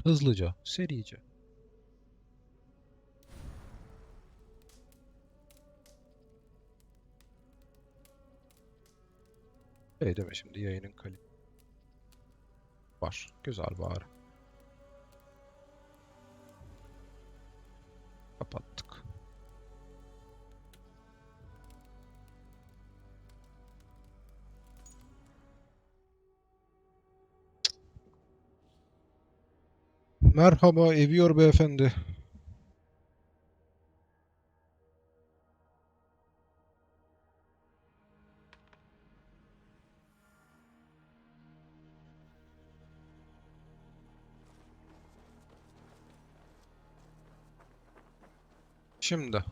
Hızlıca, serice. Deme şimdi yayının kalitesi var. Güzel bari. Kapattık. Merhaba, eviyor beyefendi. Şimdi,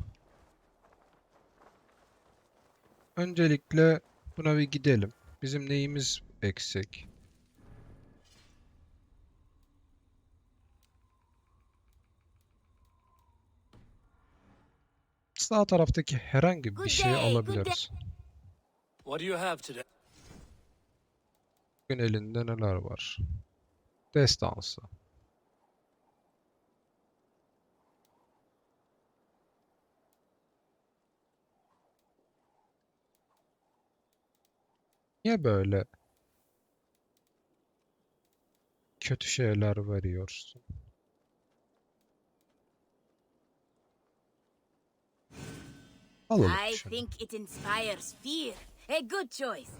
öncelikle buna bir gidelim. Bizim neyimiz eksik? Sağ taraftaki herhangi bir Good şeyi day, good day. alabiliriz. What do you have today? Bugün elinde neler var? Destansı. Niye böyle kötü şeyler veriyorsun? Alalım I şunu. think it inspires fear. A good choice.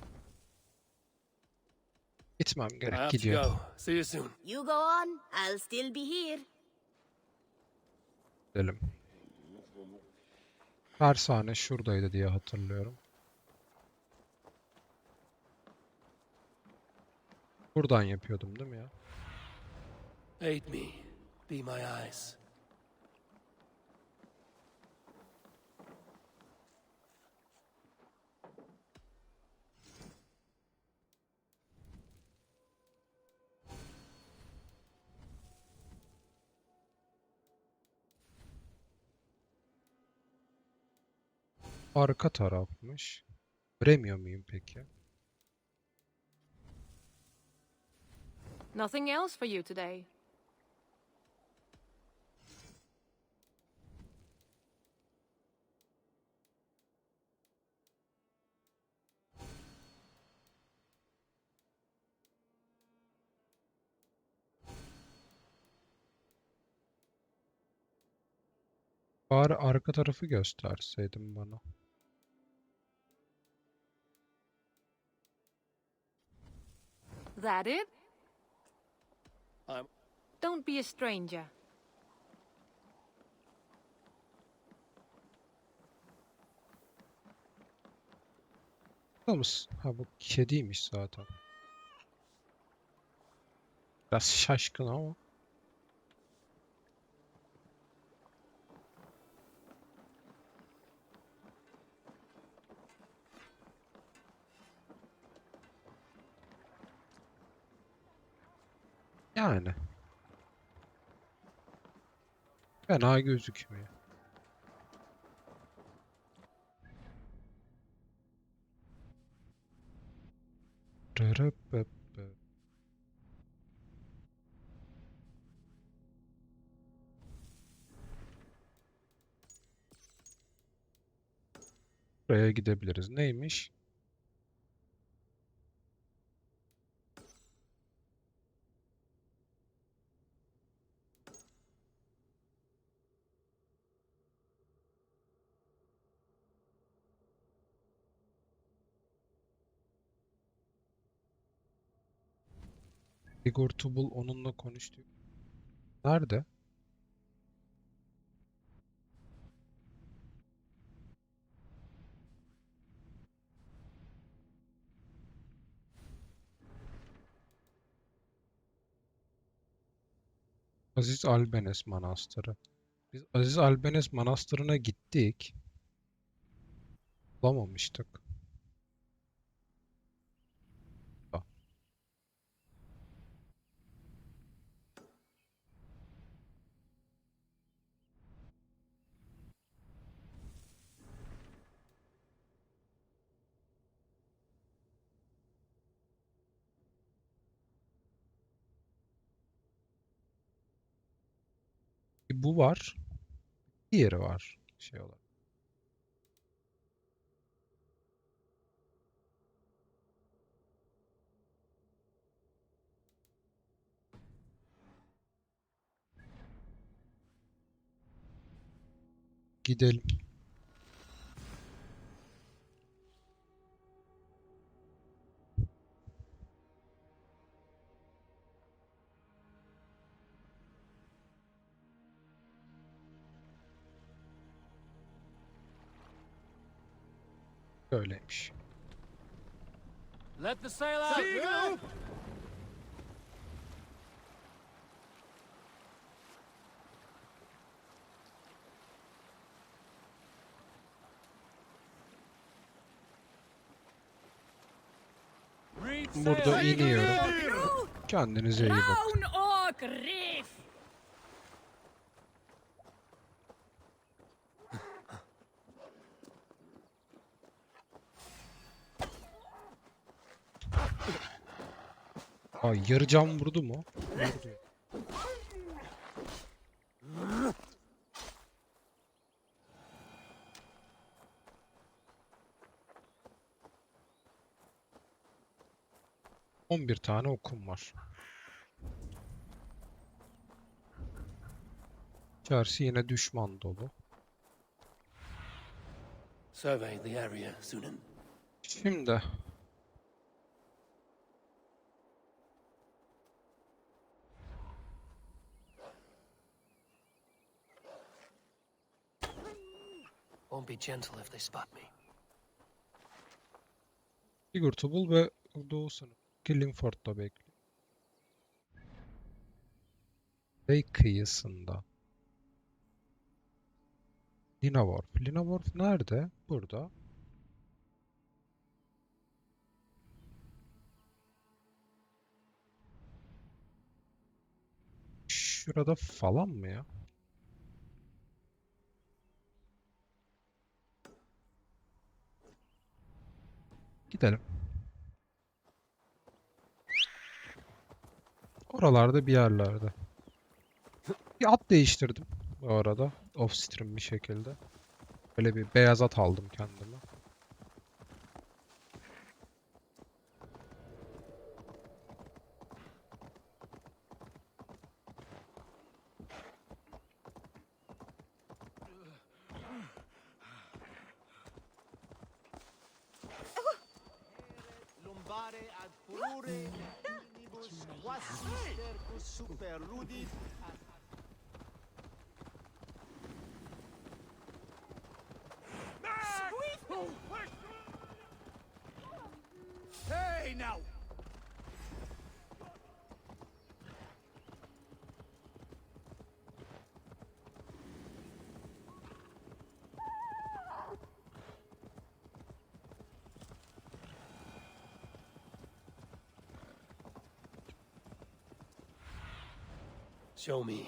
Gitmem I gerek. have to Gidiyorum. go. See you soon. You go on, I'll still be here. Gidelim. Tersane şuradaydı diye hatırlıyorum. Buradan yapıyordum değil mi ya? Aid me. Be my eyes. Arka tarafmış. Göremiyor muyum peki? Nothing else for you today. Bari arka tarafı gösterseydin bana. That it? I'm Don't be a stranger. Burada mısın? Ha bu kediymiş zaten. Biraz şaşkın ama. Yani. Fena gözükmüyor. Rırıpıpı. Buraya gidebiliriz. Neymiş? Igor Tubul onunla konuştu. Nerede? Aziz Albenes Manastırı. Biz Aziz Albenes Manastırı'na gittik. Bulamamıştık. Ha, bu var. Diğeri var. Şey olarak. Gidelim. Öyleymiş. Let the sail out! Burada iniyorum. Kendinize iyi bakın. Down Oak Reef! Ay, yarı cam vurdu mu? Vurdu. ...11 tane okum var. İçerisi yine düşman dolu. Survey the area, Cyne. Şimdi... Won't be gentle if they spot me. Sigurt'u bul ve doğu sınıfı Killingford'da bekliyor. Ve kıyısında. Linaworf. Linaworf nerede? Burada. Şurada falan mı ya? Gidelim. Oralarda bir yerlerde. Bir at değiştirdim bu arada. Off-stream bir şekilde. Böyle bir beyaz at aldım kendime. Lombare ad furore minibus quasi stercus super rudit. Hey now! Show me.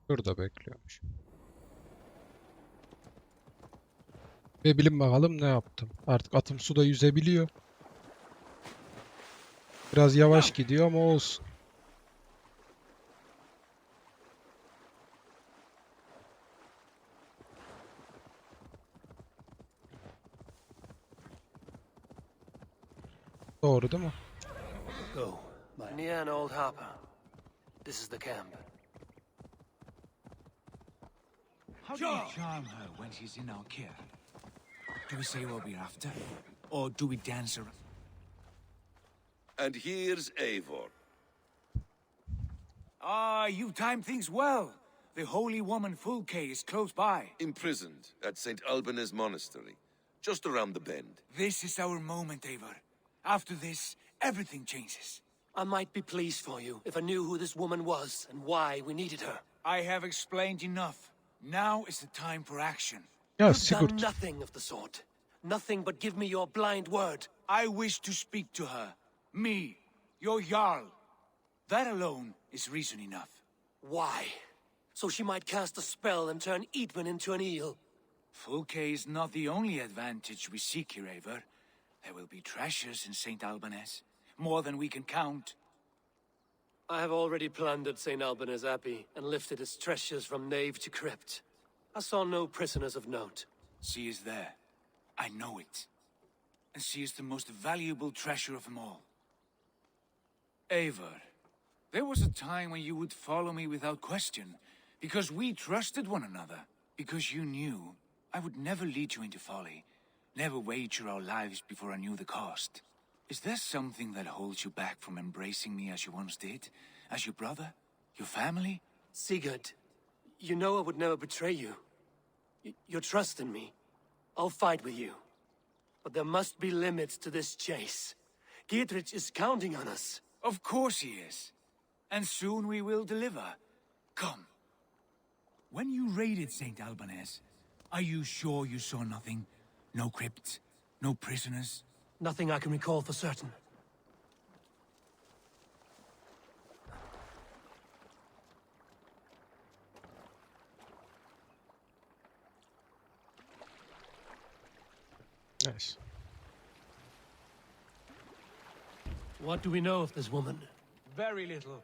Burada bekliyormuş. Ve bilin bakalım ne yaptım. Artık atım suda yüzebiliyor. Biraz yavaş gidiyor ama olsun. Doğru değil mi? Go. Near an old harbor. This is the camp. How do we charm her when she's in our care? Do we say what we're after? Or do we dance around? And here's Eivor. Ah, you time things well. The holy woman Fulke is close by. Imprisoned at St. Alban's Monastery, just around the bend. This is our moment, Eivor. After this, everything changes. I might be pleased for you if I knew who this woman was and why we needed her. I have explained enough. Now is the time for action. Ya You've done Sigurd. nothing of the sort. Nothing but give me your blind word. I wish to speak to her. Me, your Jarl. That alone is reason enough. Why? so she might cast a spell and turn Eatman into an eel. Fulke is not the only advantage we seek here, Eivor. There will be treasures in St. Albanese. More than we can count. I have already plundered St. Albanese Abbey and lifted its treasures from nave to crypt. I saw no prisoners of note. She is there. I know it. And she is the most valuable treasure of them all. Eivor, there was a time when you would follow me without question, because we trusted one another, because you knew I would never lead you into folly, never wager our lives before I knew the cost. Is there something that holds you back from embracing me as you once did? As your brother? Your family? Sigurd, you know I would never betray you. Your trust in me. I'll fight with you. But there must be limits to this chase. Dietrich is counting on us. Of course he is. And soon we will deliver. Come. When you raided St. Albanese, are you sure you saw nothing? No crypts? No prisoners? Nothing I can recall for certain. Nice. What do we know of this woman? Very little.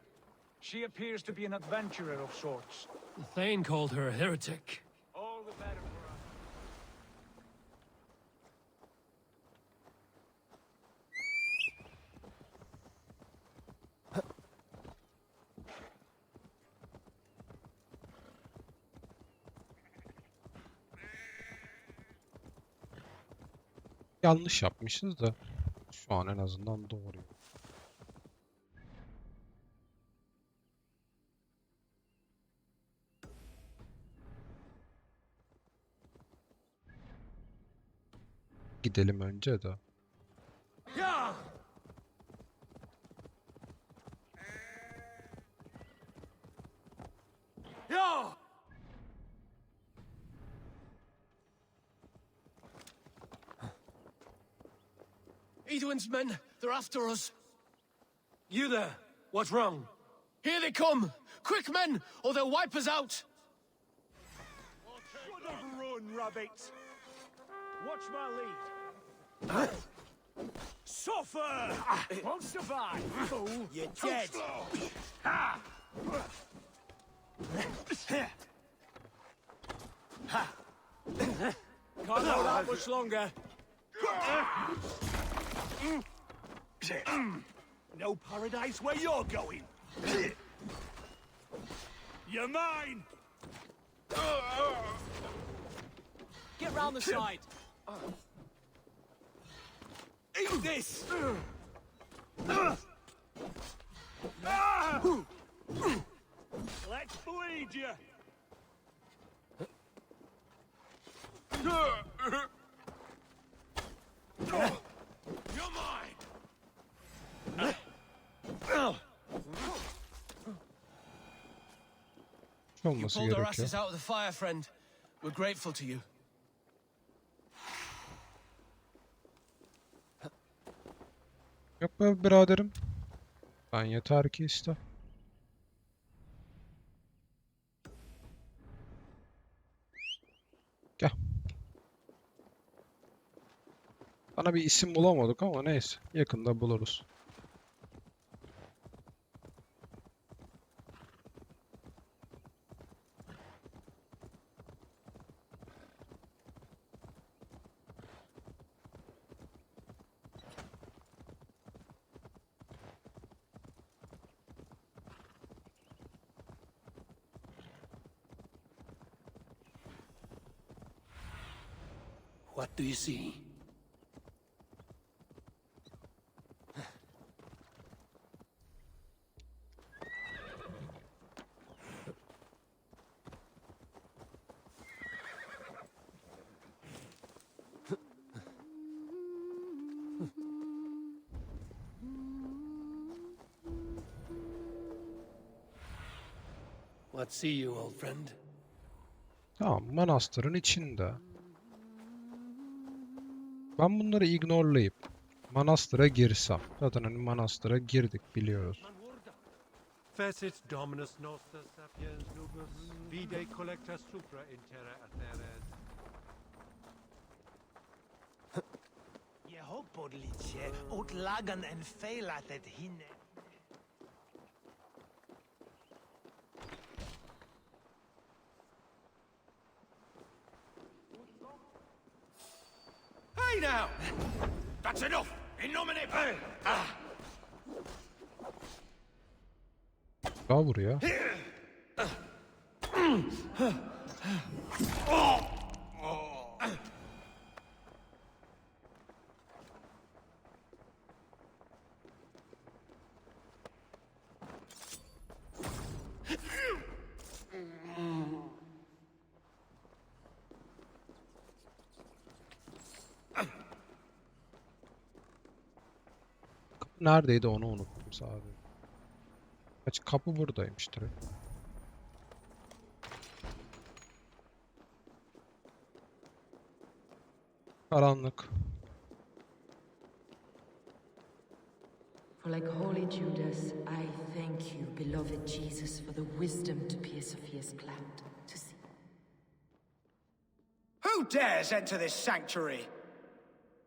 She appears to be an adventurer of sorts. Thane called her a heretic. All the better for us. Yanlış yapmışız da şu an en azından doğru. Gidelim önce de. Yeah! Yeah! Edwin's men, they're after us. You there? What's wrong? Here they come! Quick, men, or they'll wipe us out! Should have run, rabbit. Watch my lead. Suffer! Won't survive. Fool. You're dead. Ha! Can't hold out much longer. No paradise where you're going. You're mine. Get round the side. Eat this. Let's bleed you. You're mine. Şu You olması pulled our gerekiyor. asses out of the fire, friend. We're grateful to you. Yok be biraderim. Ben yeter ki iste. Gel. Bana bir isim bulamadık ama neyse. Yakında buluruz. What do you see? What see you, old friend? Tamam, manastırın içinde. Ben bunları ignorelayıp manastıra girsem. Zaten hani manastıra girdik biliyoruz. Fecit Dominus Noster Sapiens Nubus, Vide Collecta Supra in Terra Atheres. Jehopodlice, ut lagan en feilatet hinne. Hey now! That's enough! In nomine Belle! Daha buraya. Neredeydi onu unuttum sadece. Kaç kapı buradaymış direkt. Karanlık. For like holy Judas, I thank you, beloved Jesus, for the wisdom to pierce Sophia's cloud, to see. Who dares enter this sanctuary?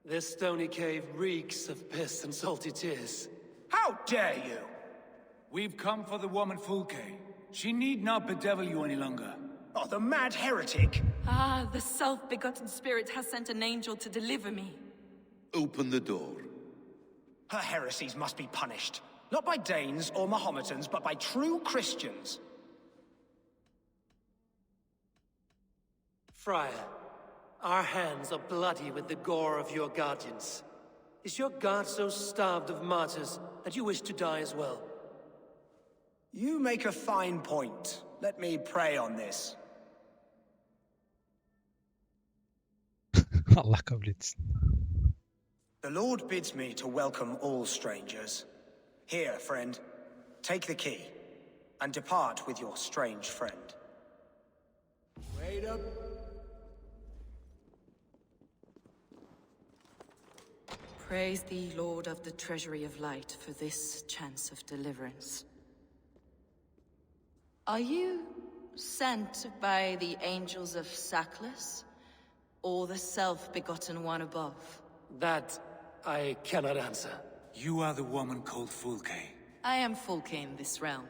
This stony cave reeks of piss and salty tears. How dare you? We've come for the woman Fulke. She need not bedevil you any longer. Oh, the mad heretic! Ah, the self-begotten spirit has sent an angel to deliver me. Open the door. Her heresies must be punished. Not by Danes or Mahometans, but by true Christians. Friar, our hands are bloody with the gore of your guardians. Is your God so starved of martyrs that you wish to die as well? You make a fine point. Let me pray on this. Allah kabul etsin. The Lord bids me to welcome all strangers. Here, friend, take the key, and depart with your strange friend. Wait up. Praise thee, Lord of the Treasury of Light, for this chance of deliverance. Are you sent by the angels of Sackless, or the self-begotten one above? That I cannot answer. You are the woman called Fulke. I am Fulke in this realm,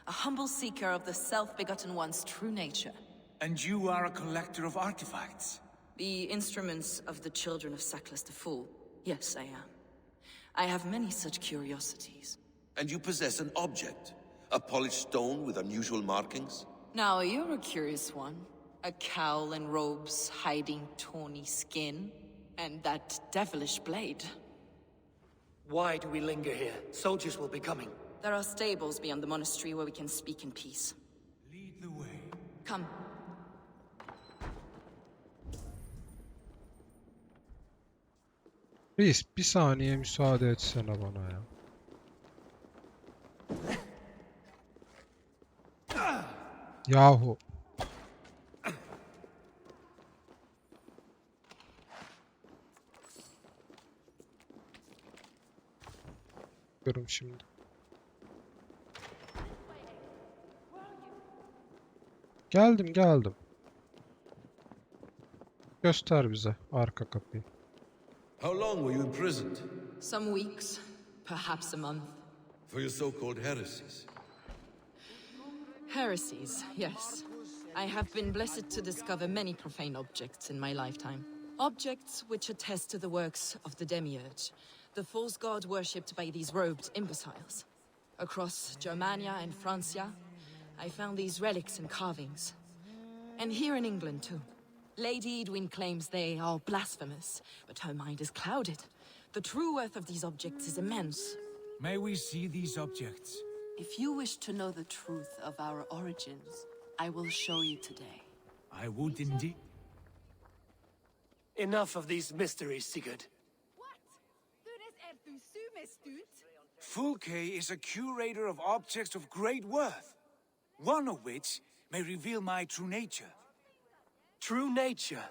a humble seeker of the self-begotten one's true nature. And you are a collector of artifacts. The instruments of the children of Sackless the Fool. Yes, I am. I have many such curiosities. And you possess an object? A polished stone with unusual markings? Now, you're a curious one. A cowl and robes hiding tawny skin. And that devilish blade. Why do we linger here? Soldiers will be coming. There are stables beyond the monastery where we can speak in peace. Lead the way. Come. Reis bir saniye müsaade etsene bana ya. Yahu. Görüm şimdi. Geldim. Göster bize arka kapıyı. How long were you imprisoned? Some weeks, perhaps a month. For your so-called heresies? Heresies, yes. I have been blessed to discover many profane objects in my lifetime. Objects which attest to the works of the Demiurge, the false god worshipped by these robed imbeciles. Across Germania and Francia, I found these relics and carvings. And here in England, too. Lady Edwin claims they are blasphemous, but her mind is clouded. The true worth of these objects is immense. May we see these objects? If you wish to know the truth of our origins, I will show you today. I would indeed. Enough of these mysteries, Sigurd. Fulke is a curator of objects of great worth, one of which may reveal my true nature. True nature?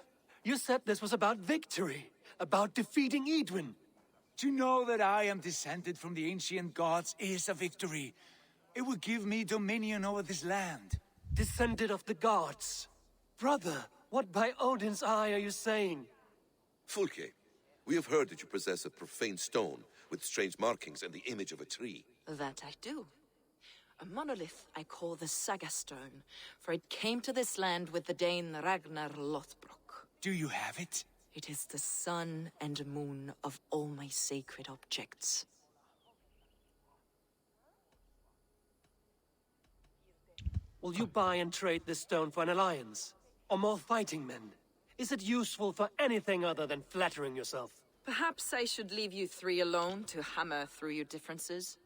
You said this was about victory, about defeating Edwin. To know that I am descended from the ancient gods is a victory. It would give me dominion over this land. Descended of the gods. Brother, what by Odin's eye are you saying? Fulke, we have heard that you possess a profane stone with strange markings and the image of a tree. That I do. A monolith I call the Saga Stone, for it came to this land with the Dane Ragnar Lothbrok. Do you have it? It is the sun and moon of all my sacred objects. Will you buy and trade this stone for an alliance? Or more fighting men? Is it useful for anything other than flattering yourself? Perhaps I should leave you three alone to hammer through your differences?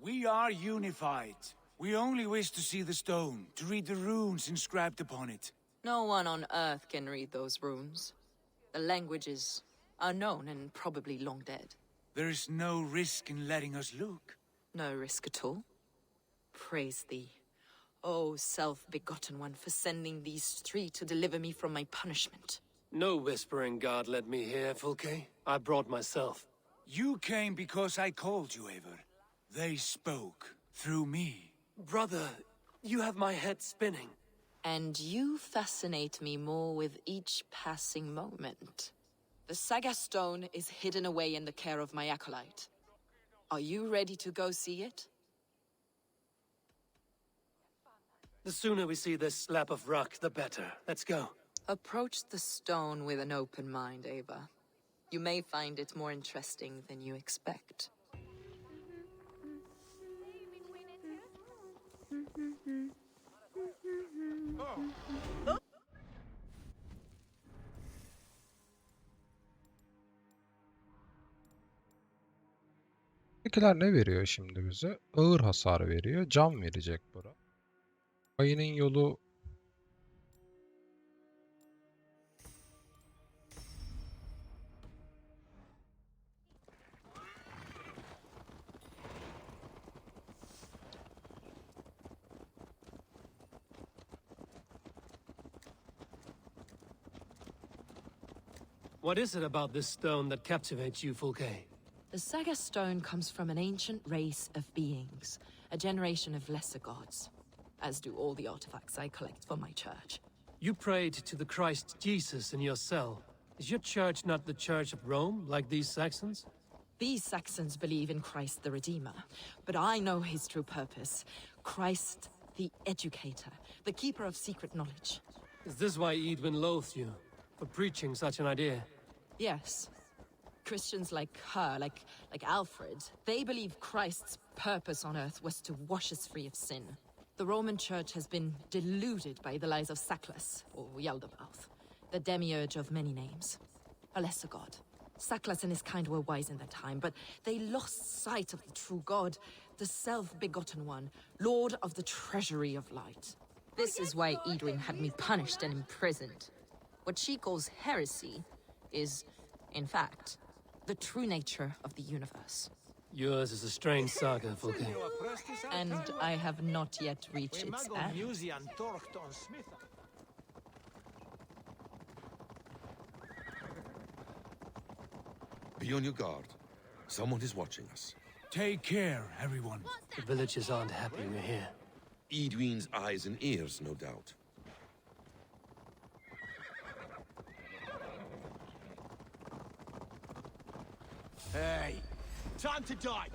We are unified. We only wish to see the stone, to read the runes inscribed upon it. No one on Earth can read those runes. The languages are known and probably long dead. There is no risk in letting us look. No risk at all. Praise thee, O self-begotten one, for sending these three to deliver me from my punishment. No whispering God led me here, Fulke. I brought myself. You came because I called you, Eivor. They spoke through me. Brother, you have my head spinning. And you fascinate me more with each passing moment. The Saga Stone is hidden away in the care of my acolyte. Are you ready to go see it? The sooner we see this slab of rock, the better. Let's go. Approach the stone with an open mind, Ava. You may find it more interesting than you expect. Peki ne veriyor şimdi bize? Ağır hasar veriyor. Can verecek bura. Ayının yolu What is it about this stone that captivates you, Fulke? The Saga Stone comes from an ancient race of beings, a generation of lesser gods, as do all the artifacts I collect for my church. You prayed to the Christ Jesus in your cell. Is your church not the Church of Rome, like these Saxons? These Saxons believe in Christ the Redeemer, but I know his true purpose. Christ the Educator, the keeper of secret knowledge. Is this why Edwin loathes you? For preaching such an idea? Yes. Christians like her, like Alfred, they believe Christ's purpose on earth was to wash us free of sin. The Roman Church has been deluded by the lies of Saklas, or Yaldabaoth, the demiurge of many names. A lesser god. Saklas and his kind were wise in their time, but they lost sight of the true god, the self-begotten one, lord of the treasury of light. This is why Edwin had me punished and imprisoned. What she calls heresy is, in fact, the true nature of the universe. Yours is a strange saga, Fulke. And I have not yet reached its end. Be on your guard. Someone is watching us. Take care, everyone. The villagers aren't happy we're here. Edwin's eyes and ears, no doubt. Hey, time to die!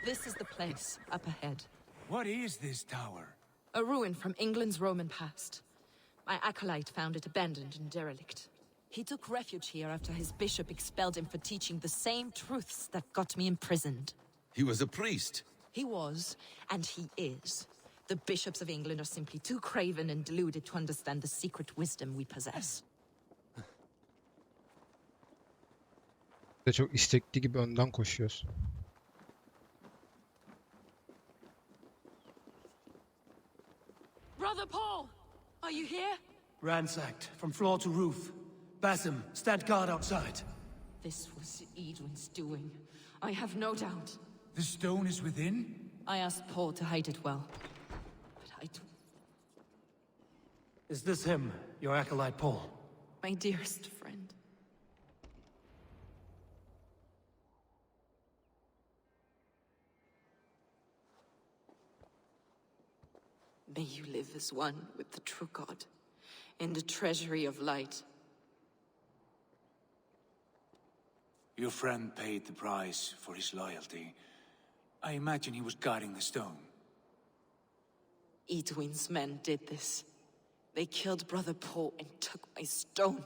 This is the place, up ahead. What is this tower? A ruin from England's Roman past. My acolyte found it abandoned and derelict. He took refuge here after his bishop expelled him for teaching the same truths that got me imprisoned. He was a priest. He was, and he is. The bishops of England are simply too craven and deluded to understand the secret wisdom we possess. de çok istekli gibi önden koşuyoruz. Brother Paul, are you here? Ransacked, from floor to roof. Basim, stand guard outside. This was Edwin's doing. I have no doubt. The stone is within? I asked Paul to hide it well. But I do... Is this him, your acolyte Paul? My dearest friend. May you live as one with the true God, in the treasury of light. Your friend paid the price for his loyalty. I imagine he was guarding the stone. Edwin's men did this. They killed Brother Paul and took my stone.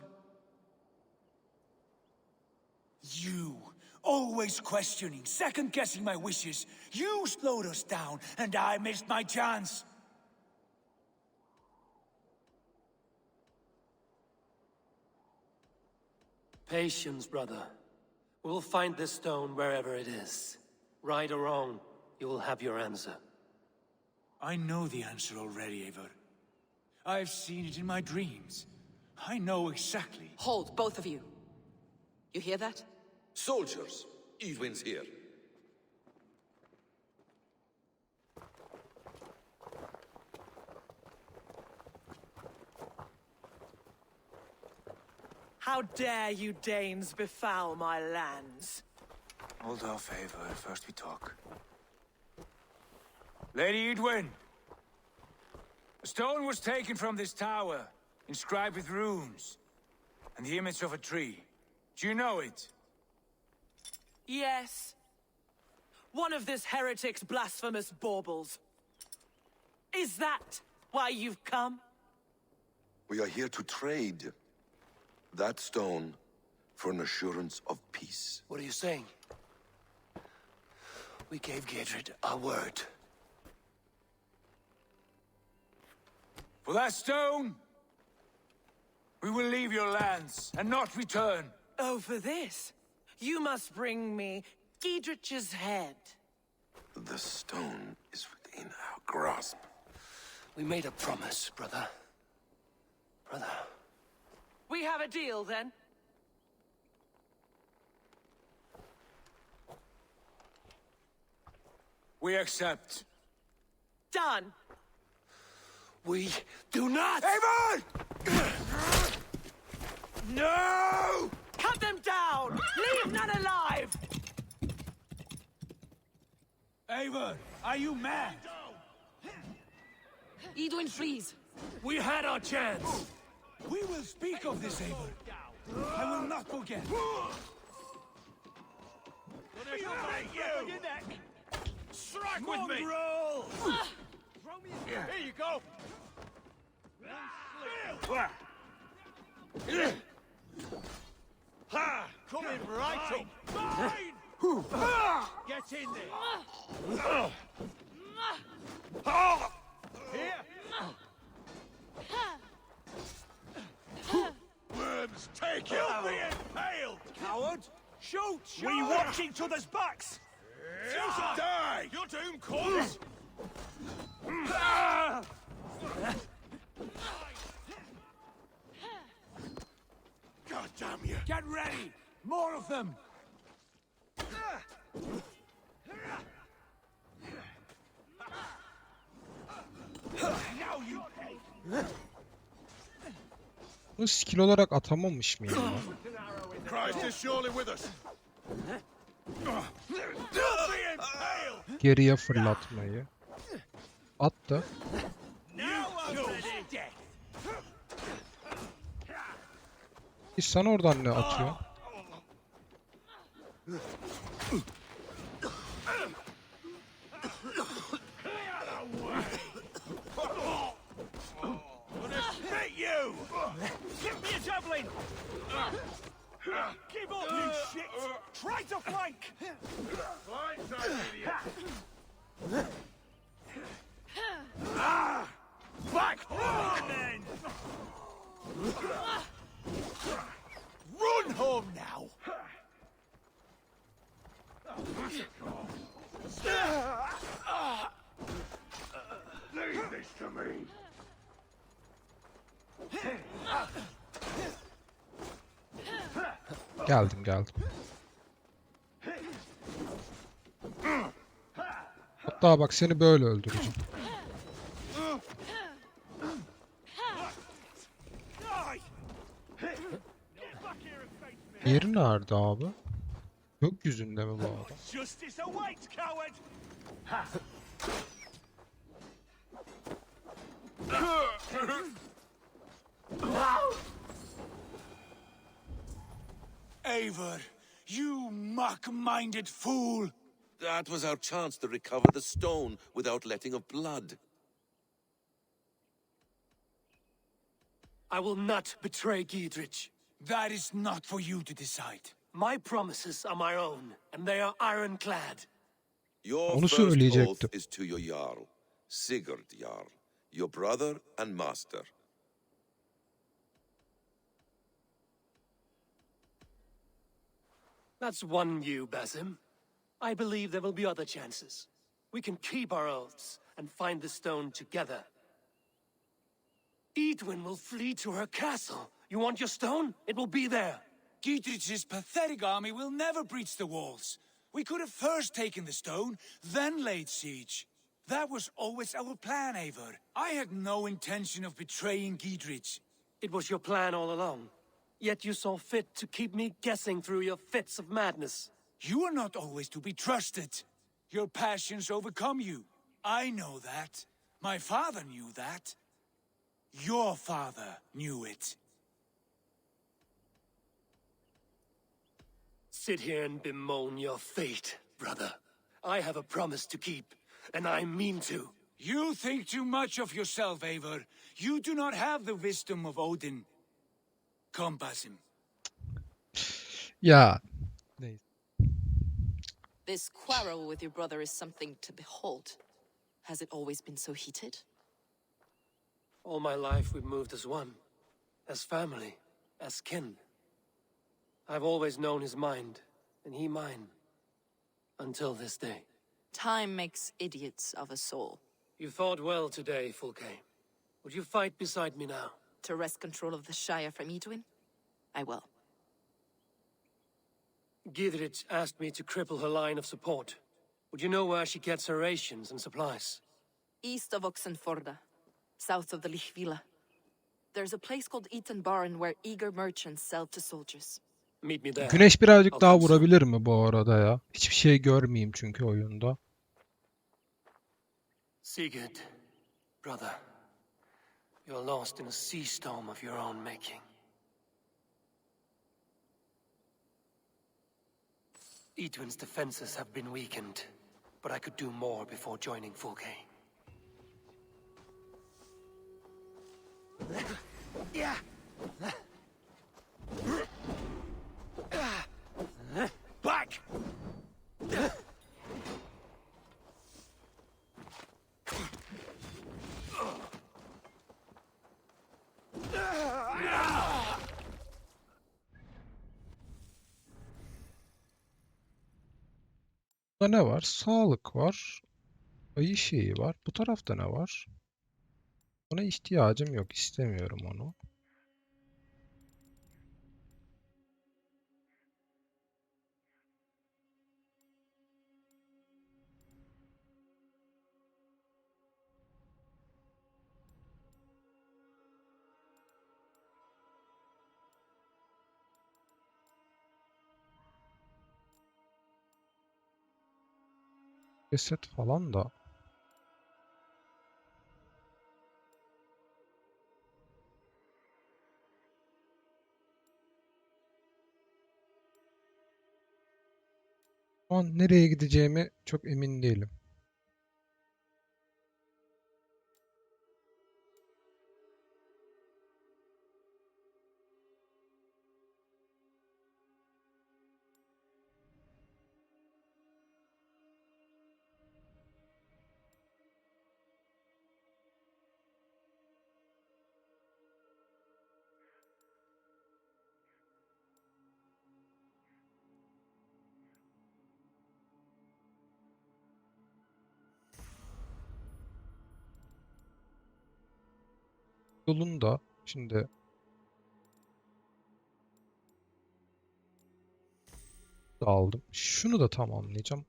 You, always questioning, second-guessing my wishes. You slowed us down, and I missed my chance. Patience, brother. We'll find this stone wherever it is. Right or wrong, you will have your answer. I know the answer already, Eivor. I've seen it in my dreams. I know exactly. Hold, both of you. You hear that? Soldiers, Edwin's here. How dare you Danes befoul my lands? Hold off, Eivor. First we talk. Lady Edwin! A stone was taken from this tower, inscribed with runes, and the image of a tree. Do you know it? Yes. One of this heretic's blasphemous baubles. Is that why you've come? We are here to trade that stone for an assurance of peace. What are you saying? We gave Giedred our word. For that stone, we will leave your lands and not return. Oh, for this, you must bring me Giedrich's head. The stone is within our grasp. We made a promise, brother. Brother. We have a deal, then? We accept. Done. We do not! Eivor! No! Cut them down! Leave none alive! Eivor, are you mad? Edwin, please. We had our chance! We will speak of this, Eivor. I will not forget. You! Strike with me! Here you go! Ha! Coming right up! Mine! Get in there! Here! Worms, take it! You'll be impaled! Coward! Shoot! We watch each other's backs! Die! Your doom comes! God damn you! Get ready! More of them! Now you pay! Bu skill olarak atamamış mıyım ya? Christ is surely with us! You'll be impaled! Geriye fırlatmayı. Attı. Now I'm ready! Sen oradan ne atıyor? Hit you! Give me a javelin! Give up, you shit! Try to flank! Blindside, idiot! Back home, then! Run home now! Leave this to me! Geldim geldim. Hatta bak seni böyle öldüreceğim. Diğeri nerede abi? Gökyüzünde mi bu adam? Justice awaits, coward! Eivor, you mock-minded fool! That was our chance to recover the stone without letting of blood. I will not betray Giedrich. That is not for you to decide. My promises are my own, and they are ironclad. Your Onu first söyleyecektim. oath is to your Jarl, Sigurd Jarl, your brother and master. That's one view, Basim. I believe there will be other chances. We can keep our oaths and find the stone together. Edwin will flee to her castle. You want your stone? It will be there. Giedrich's pathetic army will never breach the walls. We could have first taken the stone, then laid siege. That was always our plan, Eivor. I had no intention of betraying Giedrich. It was your plan all along. Yet you saw fit to keep me guessing through your fits of madness. You are not always to be trusted. Your passions overcome you. I know that. My father knew that. Your father knew it. Sit here and bemoan your fate, brother. I have a promise to keep, and I mean to. You think too much of yourself, Eivor. You do not have the wisdom of Odin. Come, Basim. Ya. Neyse. This quarrel with your brother is something to behold. Has it always been so heated? All my life we've moved as one. As family. As kin. I've always known his mind, and he mine. Until this day. Time makes idiots of us all. You fought well today, Fulke. Would you fight beside me now? To wrest control of the Shire from Edwin? I will. Giedrich asked me to cripple her line of support. Would you know where she gets her rations and supplies? East of Oxenforda, south of the Lichvila. There's a place called Eaton Barn where eager merchants sell to soldiers. Meet me there. Güneş birazcık I'll daha come soon. vurabilir mi bu arada ya? Hiçbir şey görmeyeyim çünkü oyunda. Sigurd, brother. You're lost in a sea storm of your own making. Edwin's defenses have been weakened, but I could do more before joining Fulke. Back! Burada ne var? Sağlık var. Ayı şeyi var. Bu tarafta ne var? Ona ihtiyacım yok. İstemiyorum onu. Ceset falan da. Şu an nereye gideceğimi çok emin değilim. Yolunda şimdi aldım. Şunu da tamamlayacağım.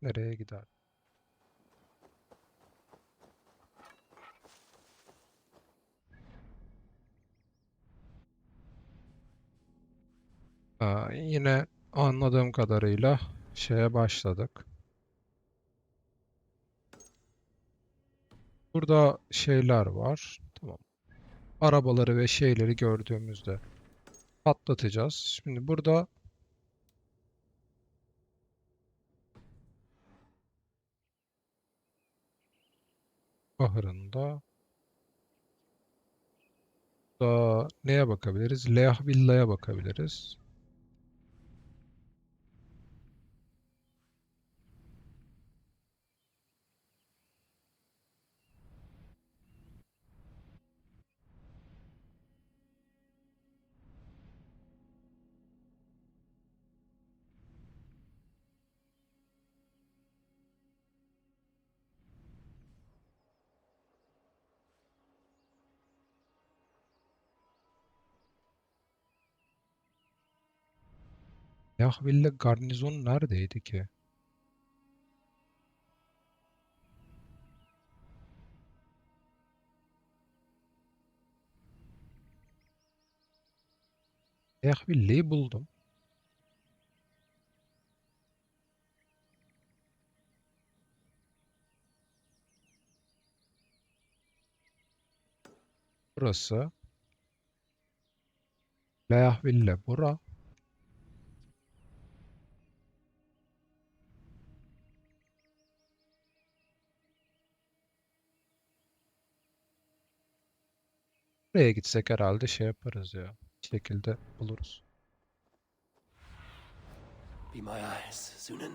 Nereye gider? Yine anladığım kadarıyla şeye başladık. Burada şeyler var. Tamam. Arabaları ve şeyleri gördüğümüzde patlatacağız. Şimdi burada ahırında da neye bakabiliriz? Leah Villa'ya bakabiliriz. Leah Villa garnizon neredeydi ki? Leah Villa'yı buldum. Burası. Leah Villa bura. Buraya gitsek herhalde şey yaparız ya. Bir şekilde buluruz. Be my eyes, Cyne.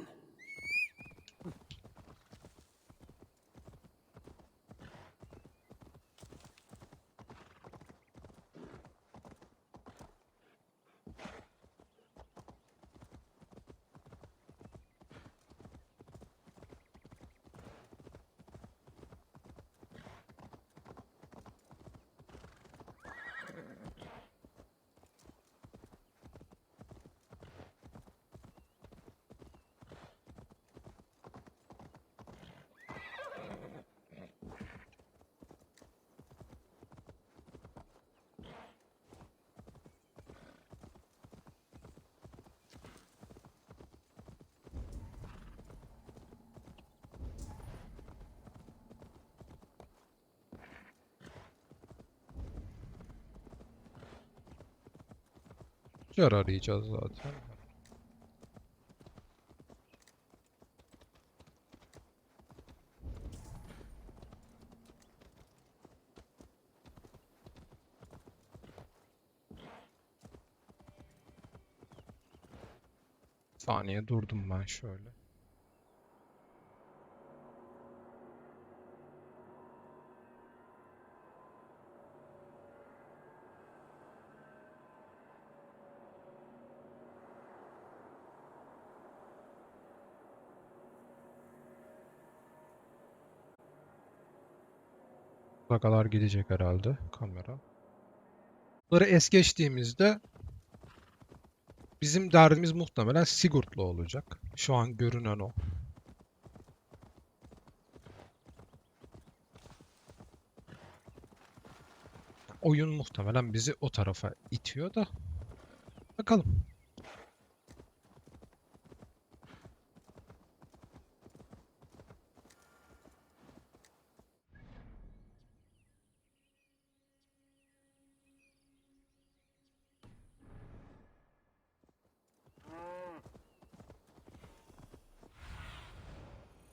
Yer arayacağız zaten. Saniye durdum ben şöyle. Buraya kadar gidecek herhalde kamera. Bunları es geçtiğimizde bizim derdimiz muhtemelen Sigurd'la olacak. Şu an görünen o. Oyun muhtemelen bizi o tarafa itiyor da. Bakalım.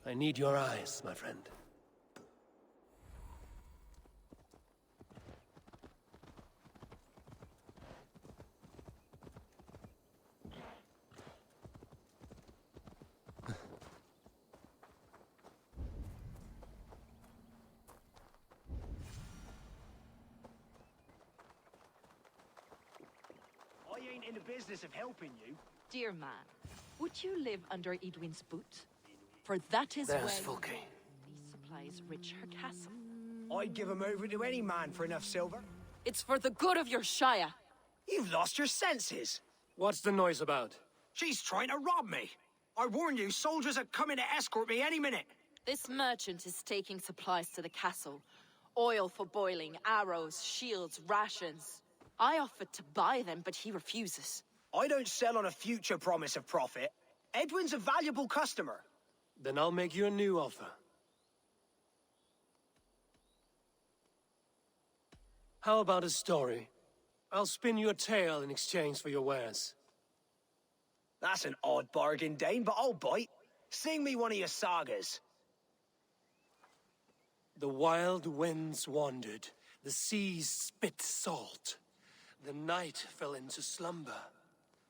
I need your eyes, my friend. I ain't in the business of helping you. Dear man, would you live under Edwin's boot? For that is There's where Fulke. these supplies reach her castle. I'd give him over to any man for enough silver. It's for the good of your Shire. You've lost your senses. What's the noise about? She's trying to rob me. I warn you, soldiers are coming to escort me any minute. This merchant is taking supplies to the castle. Oil for boiling, arrows, shields, rations. I offered to buy them, but he refuses. I don't sell on a future promise of profit. Edwin's a valuable customer. Then I'll make you a new offer. How about a story? I'll spin you a tale in exchange for your wares. That's an odd bargain, Dane, but I'll bite. Sing me one of your sagas. The wild winds wandered, the seas spit salt. The night fell into slumber.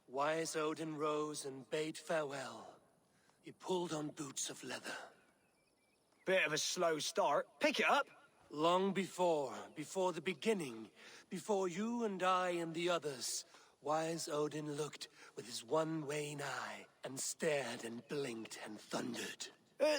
Wise Odin rose and bade farewell. He pulled on boots of leather. Bit of a slow start. Pick it up. Long before the beginning, before you and I and the others, Wise Odin looked with his one-wane eye and stared and blinked and thundered.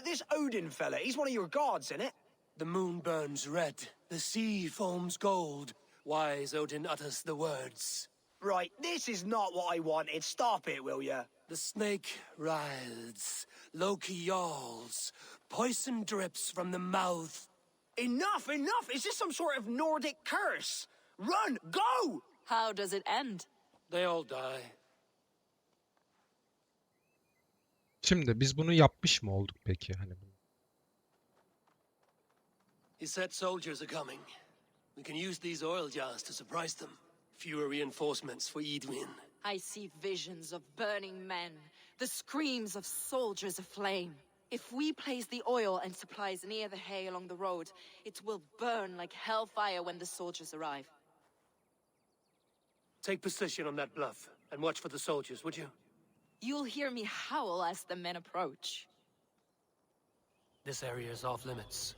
This Odin fella, he's one of your gods, innit? The moon burns red, the sea foams gold. Wise Odin utters the words. Right, this is not what I wanted. Stop it, will ya? The snake writhes, Loki yawls, poison drips from the mouth. Enough, enough! Is this some sort of Nordic curse? Run! Go! How does it end? They all die. Şimdi biz bunu yapmış mı olduk peki? Hani He said soldiers are coming. We can use these oil jars to surprise them. Fewer reinforcements for Edwin. I see visions of burning men, the screams of soldiers aflame. If we place the oil and supplies near the hay along the road, it will burn like hellfire when the soldiers arrive. Take position on that bluff and watch for the soldiers, would you? You'll hear me howl as the men approach. This area is off limits.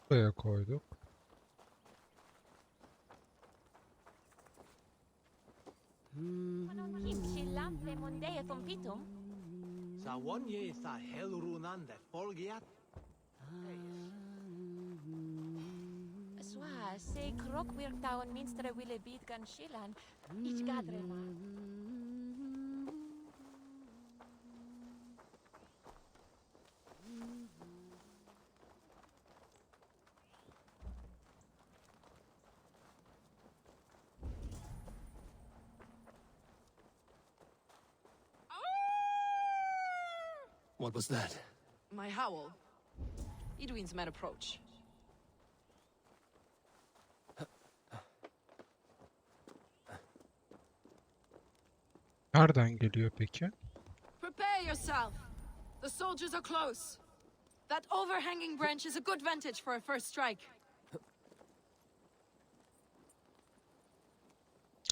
buraya koyduk. Sa wonje sa helrunan de folgiat. Swa, se krok wirktaun minstre wille bit gan schillan. Ich gadrema. What was that? My howl. Edwin's men approach. Nereden geliyor peki? Prepare yourself. The soldiers are close. That overhanging branch is a good vantage for a first strike.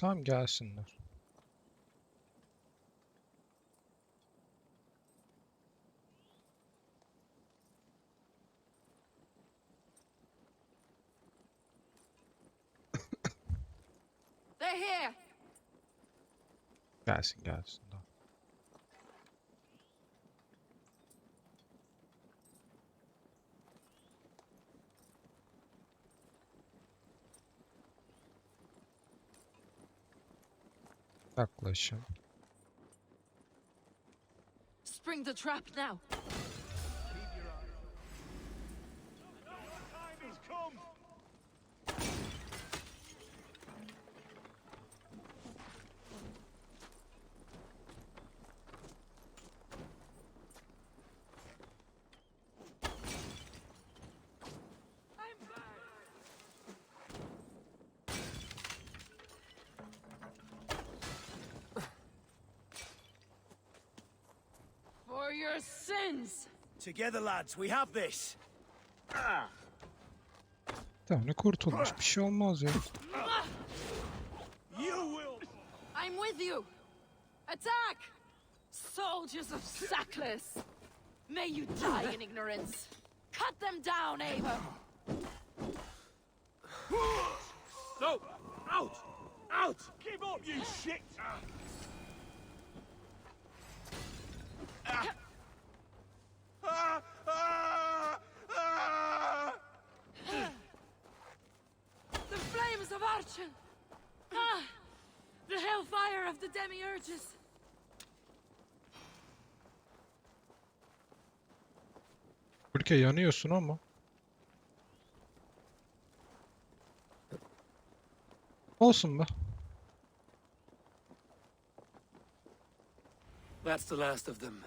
Tamam, gelsinler. They're here. Gelsin gelsin. Tamam. Yaklaşın. Spring the trap now. Time has come! For your sins. Together, lads, we have this. Bir tane kurtulmuş. Bir şey olmaz ya. You will. I'm with you. Attack! Soldiers of Sackless. May you die in ignorance. Cut them down, Ava. No! Out! Out! Give up, you shit! of Archon! Ah! The hellfire of the demiurges! Ülke yanıyorsun ama. Olsun be. That's the last of them.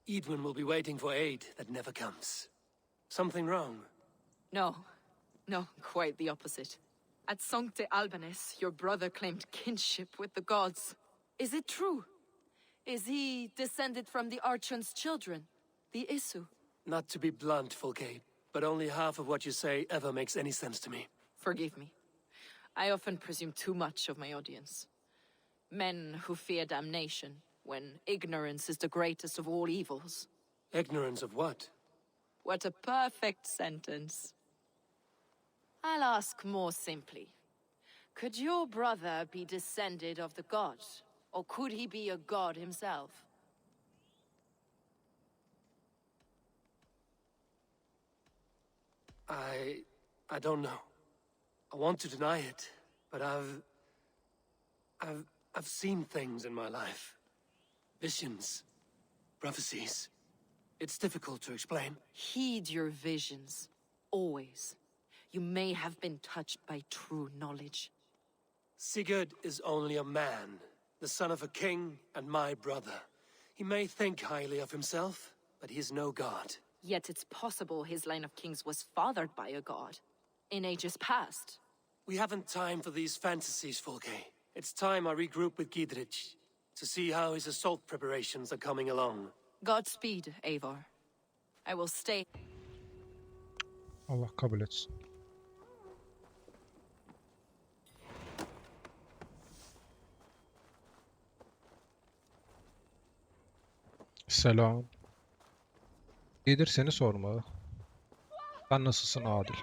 Edwin will be waiting for aid that never comes. Something wrong? No. No, quite the opposite. At Sancte Albanus, your brother claimed kinship with the gods. Is it true? Is he descended from the Archon's children, the Isu? Not to be blunt, Fulke, but only half of what you say ever makes any sense to me. Forgive me. I often presume too much of my audience. Men who fear damnation, when ignorance is the greatest of all evils. Ignorance of what? What a perfect sentence. I'll ask more simply. Could your brother be descended of the gods? Or could he be a god himself? I don't know. I want to deny it, but I've seen things in my life. Visions, prophecies. It's difficult to explain. Heed your visions. Always. You may have been touched by true knowledge. Sigurd is only a man, the son of a king and my brother. He may think highly of himself, but he is no god. Yet it's possible his line of kings was fathered by a god. In ages past. We haven't time for these fantasies, Fulke. It's time I regroup with Gidrich to see how his assault preparations are coming along. Godspeed, Eivor. I will stay. Allah kabul etsin. Selam. İyidir, seni sormalı. Sen nasılsın Adil?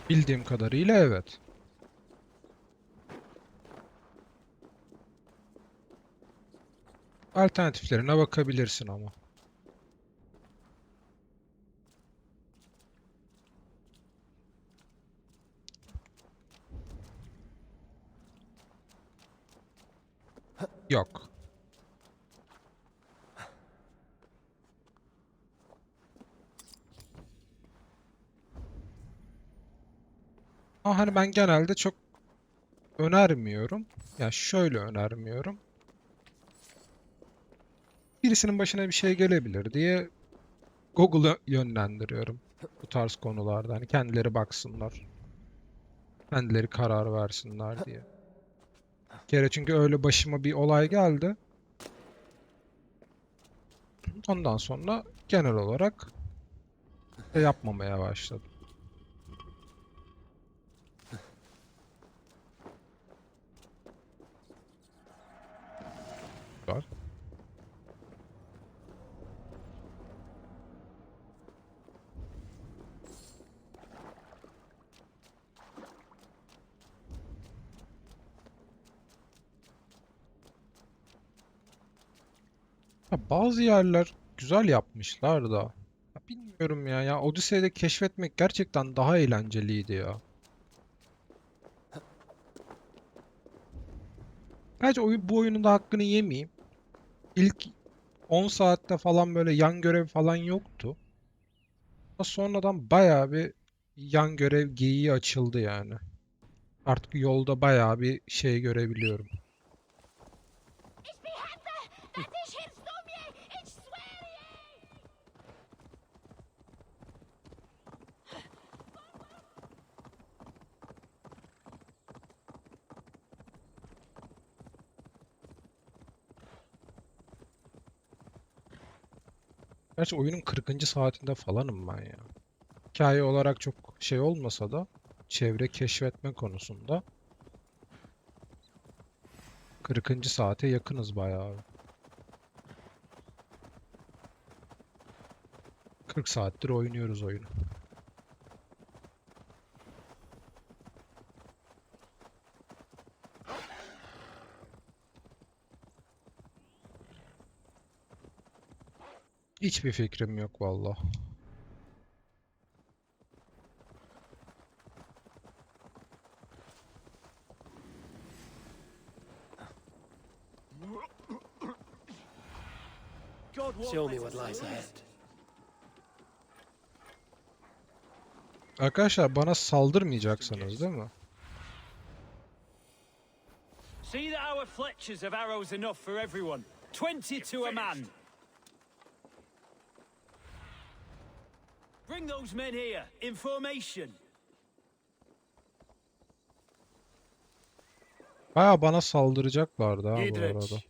Bildiğim kadarıyla evet. Alternatiflerine bakabilirsin ama. Yok. Ama hani ben genelde çok önermiyorum. Ya şöyle önermiyorum. Birisinin başına bir şey gelebilir diye Google'ı yönlendiriyorum bu tarz konularda. Hani kendileri baksınlar. Kendileri karar versinler diye. Bir kere çünkü öyle başıma bir olay geldi. Ondan sonra genel olarak yapmamaya başladım. Var. Ya bazı yerler güzel yapmışlar da. Ya bilmiyorum ya. Ya Odyssey'de keşfetmek gerçekten daha eğlenceliydi ya. Gerçi bu oyunun da hakkını yemeyeyim. İlk 10 saatte falan böyle yan görev falan yoktu. Ama sonradan bayağı bir yan görev geyiği açıldı yani. Artık yolda bayağı bir şey görebiliyorum. Gerçi oyunun 40. saatinde falanım ben ya. Hikaye olarak çok şey olmasa da çevre keşfetme konusunda 40. saate yakınız bayağı. 40 saattir oynuyoruz oyunu. Hiçbir fikrim yok vallahi. Show me what lies ahead. Arkadaşlar bana saldırmayacaksınız değil mi? See that our fletchers have arrows enough for everyone. 20 to a man. Bring those men here, in formation. Baya bana saldıracaklardı ha bu arada. Gidrich.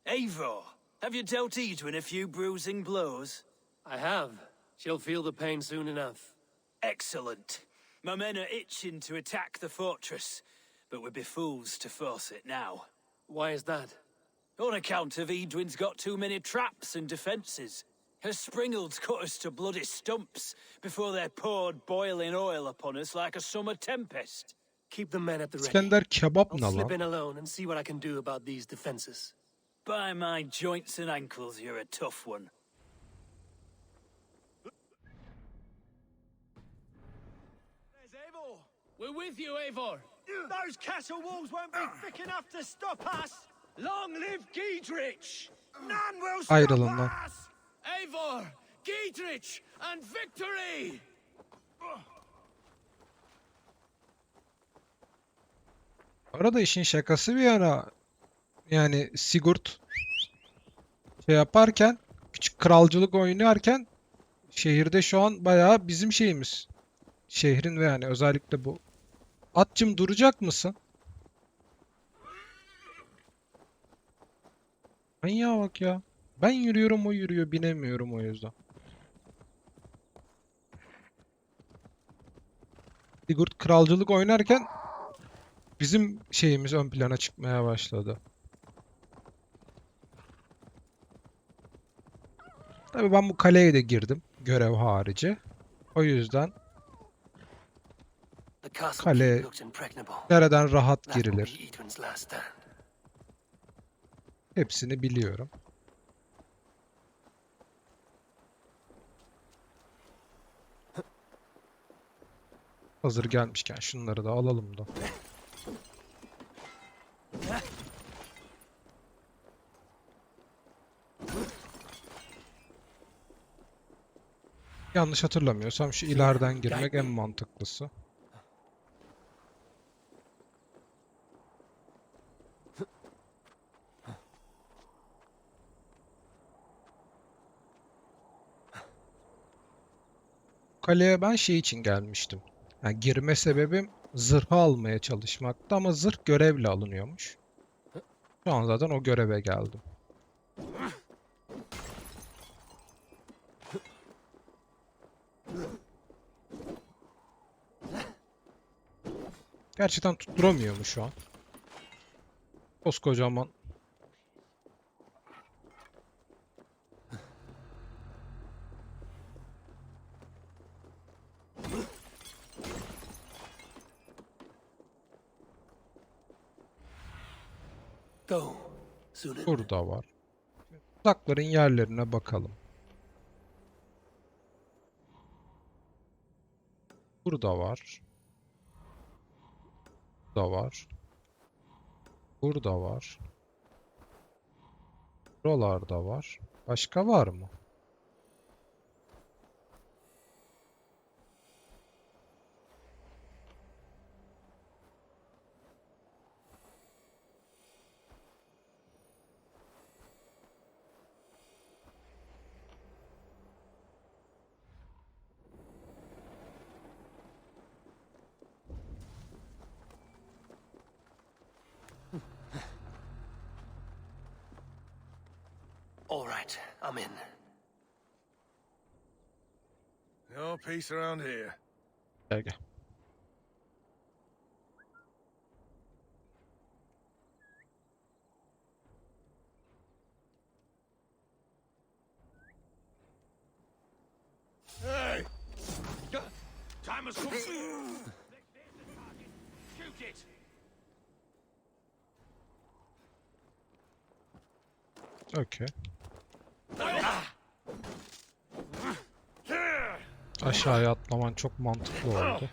Eivor, have you dealt Edwin a few bruising blows? I have. She'll feel the pain soon enough. Excellent. My men are itching to attack the fortress, but we'd be fools to force it now. Why is that? On account of Edwin's got too many traps and defences. Her springalds cut us to bloody stumps before they poured boiling oil upon us like a summer tempest. Keep the men at the ready. İskender kebap I'll ne slip lan? in alone and see what I can do about these defenses. By my joints and ankles, you're a tough one. There's Eivor. We're with you, Eivor. Those castle walls won't be thick enough to stop us. Long live Giedrich. None will stop Ayrılın lan. us. Eivor, Giedrich, and victory. Arada işin şakası bir yana, yani Sigurd şey yaparken, küçük kralcılık oynarken şehirde şu an bayağı bizim şeyimiz. Şehrin ve yani özellikle bu. Atçım duracak mısın? Manyağa bak ya. Ben yürüyorum o yürüyor, binemiyorum o yüzden. Sigurd kralcılık oynarken bizim şeyimiz ön plana çıkmaya başladı. Tabii ben bu kaleye de girdim görev harici. O yüzden The castle kale keep looks impregnable. nereden rahat That will be girilir Edwin's last stand. hepsini biliyorum. Hazır gelmişken şunları da alalım da. Yanlış hatırlamıyorsam şu ileriden girmek en mantıklısı. Kaleye ben şey için gelmiştim. Yani girme sebebim zırhı almaya çalışmaktı ama zırh görevle alınıyormuş. Şu an zaten o göreve geldim. Gerçekten tutturamıyor mu şu an? Koskocaman. Go. Soon. Burada var. Tuzakların yerlerine bakalım. Burada var. Burada var. Burada var. Buralarda var. Başka var mı? All right, I'm in. No peace around here. Gel gel. Hey! Time has come. Shoot it! Okay. Aşağıya atlaman çok mantıklı oldu.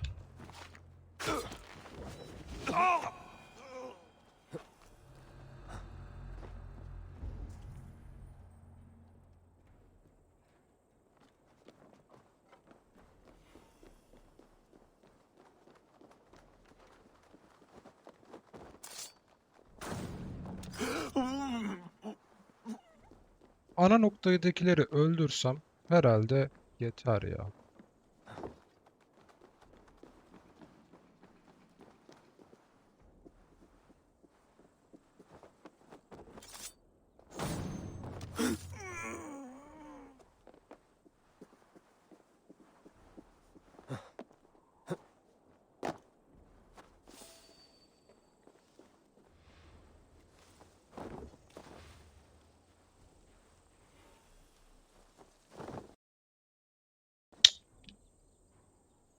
Ana noktadakileri öldürsem herhalde yeter ya.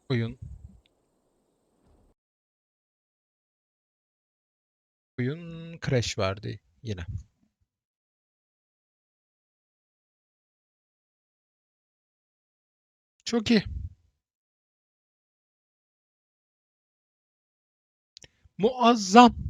Oyun. Oyun crash verdi yine. Çok iyi. Muazzam.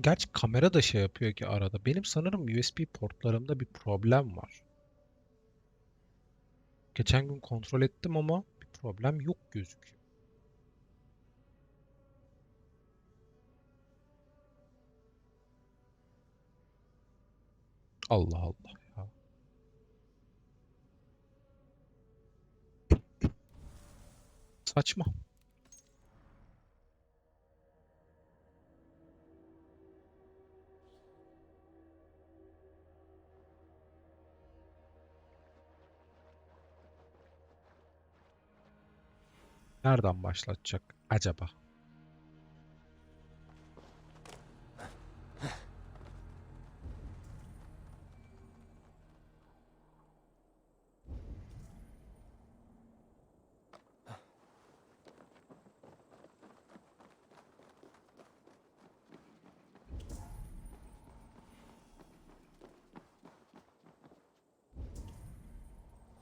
Gerçi kamera da şey yapıyor ki arada. Benim sanırım USB portlarımda bir problem var. Geçen gün kontrol ettim ama bir problem yok gözüküyor. Allah Allah ya. Saçma. Nereden başlatacak acaba?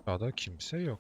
Aşağıda kimse yok.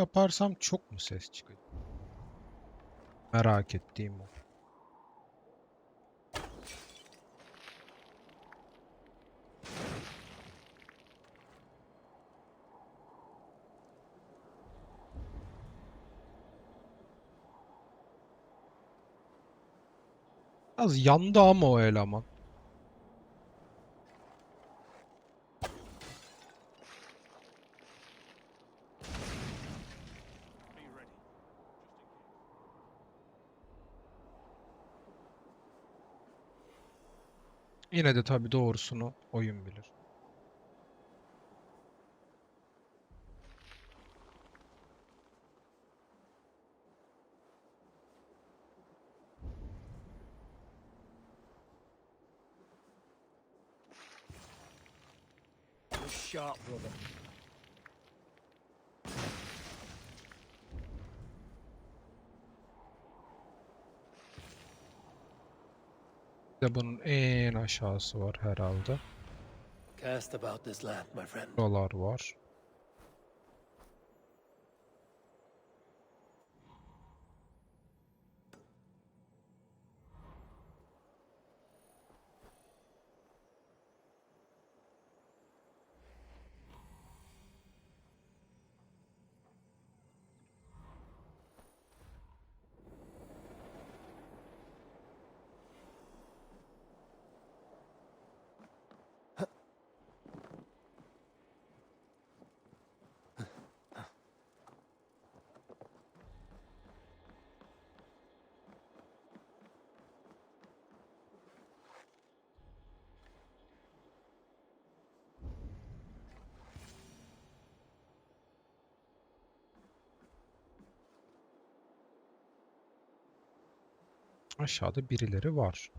Yaparsam çok mu ses çıkacak? Merak ettiğim o. Az yandı ama o eleman. Yine de tabii doğrusunu oyun bilir. sharp, brother. Bir de bunun en aşağısı var herhalde. Cast about this land, my friend. Buralar var. Aşağıda birileri var.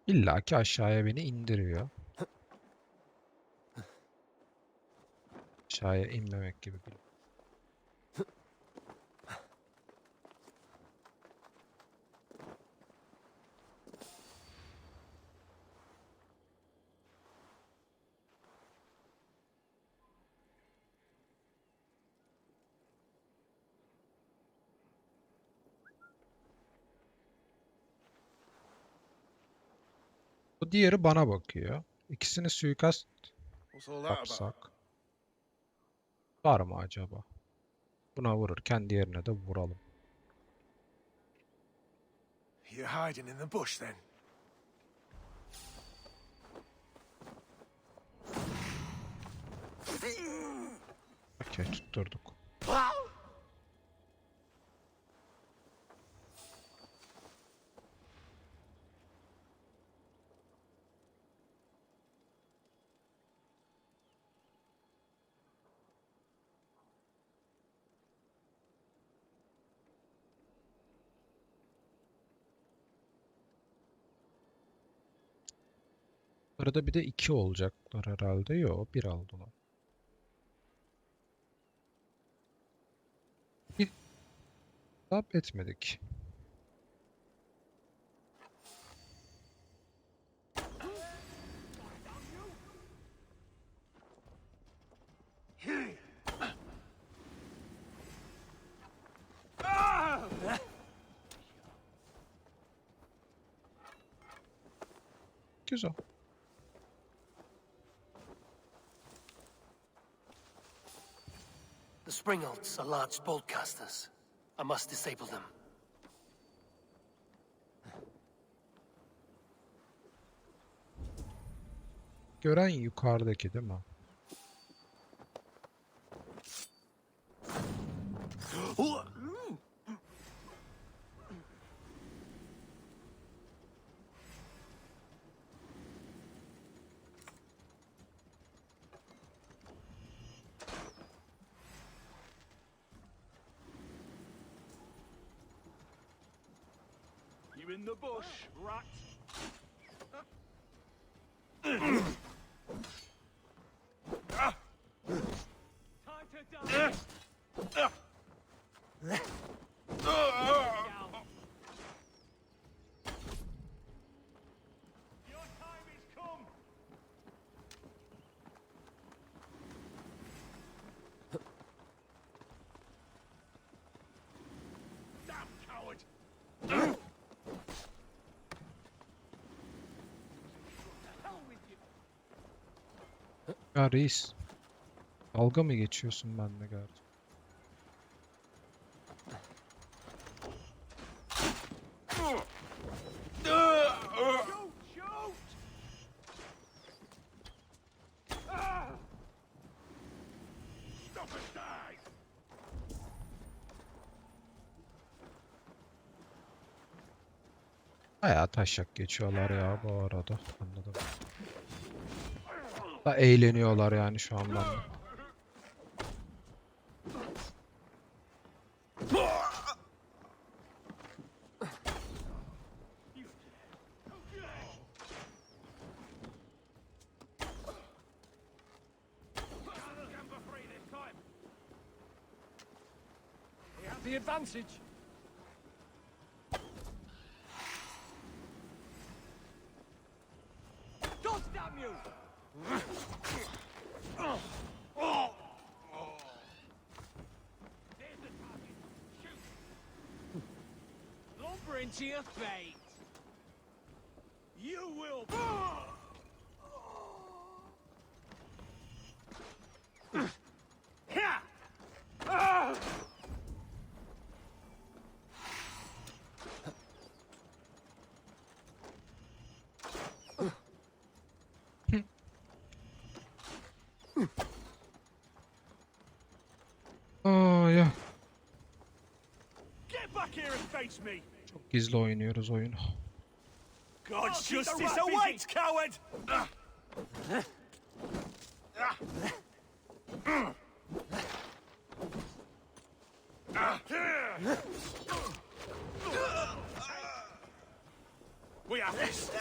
İlla ki aşağıya beni indiriyor. Aşağıya inmemek gibi bir. Bu diğeri bana bakıyor. İkisini suikast yapsak. Var mı acaba? Buna vururken diğerine de vuralım. You're hiding in the bush, then? Okey, tutturduk. Arada bir de 2 olacaklar herhalde. Yok, bir aldılar. Bir tap etmedik. Güzel. The Springolds are large boltcasters. I must disable them. Gören yukarıdaki değil mi? You in the bush, rat? Time to die. Your time is come. Damn coward! Ya reis. Dalga mı geçiyorsun benimle gerçekten? Bayağı taşak geçiyorlar ya bu arada. Anladım. Da eğleniyorlar yani şu an benimle. We have the advantage. God damn you! There's the target. Shoot! Lumber into your fate. You will. Here! Aa ya. Get back here and face me! Çok gizli oynuyoruz oyunu. God's justice awaits, coward! We have this.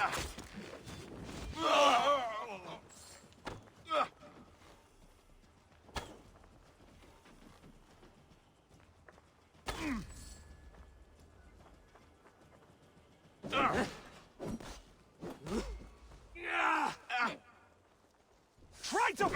Try to.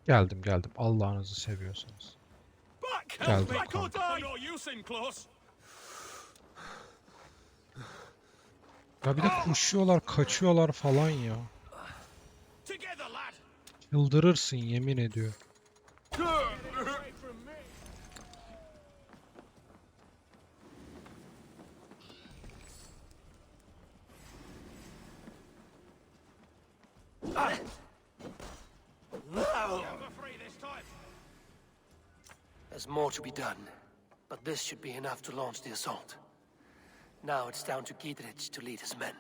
Geldim. Allah'ınızı seviyorsanız. Geldim kanka. No use in close. Ya bir de koşuyorlar, kaçıyorlar falan ya. Together, lad. Çıldırırsın yemin ediyor. Away from me. There's more to be done, but this should be enough to launch the assault. Now it's down to Giedrich to lead his men.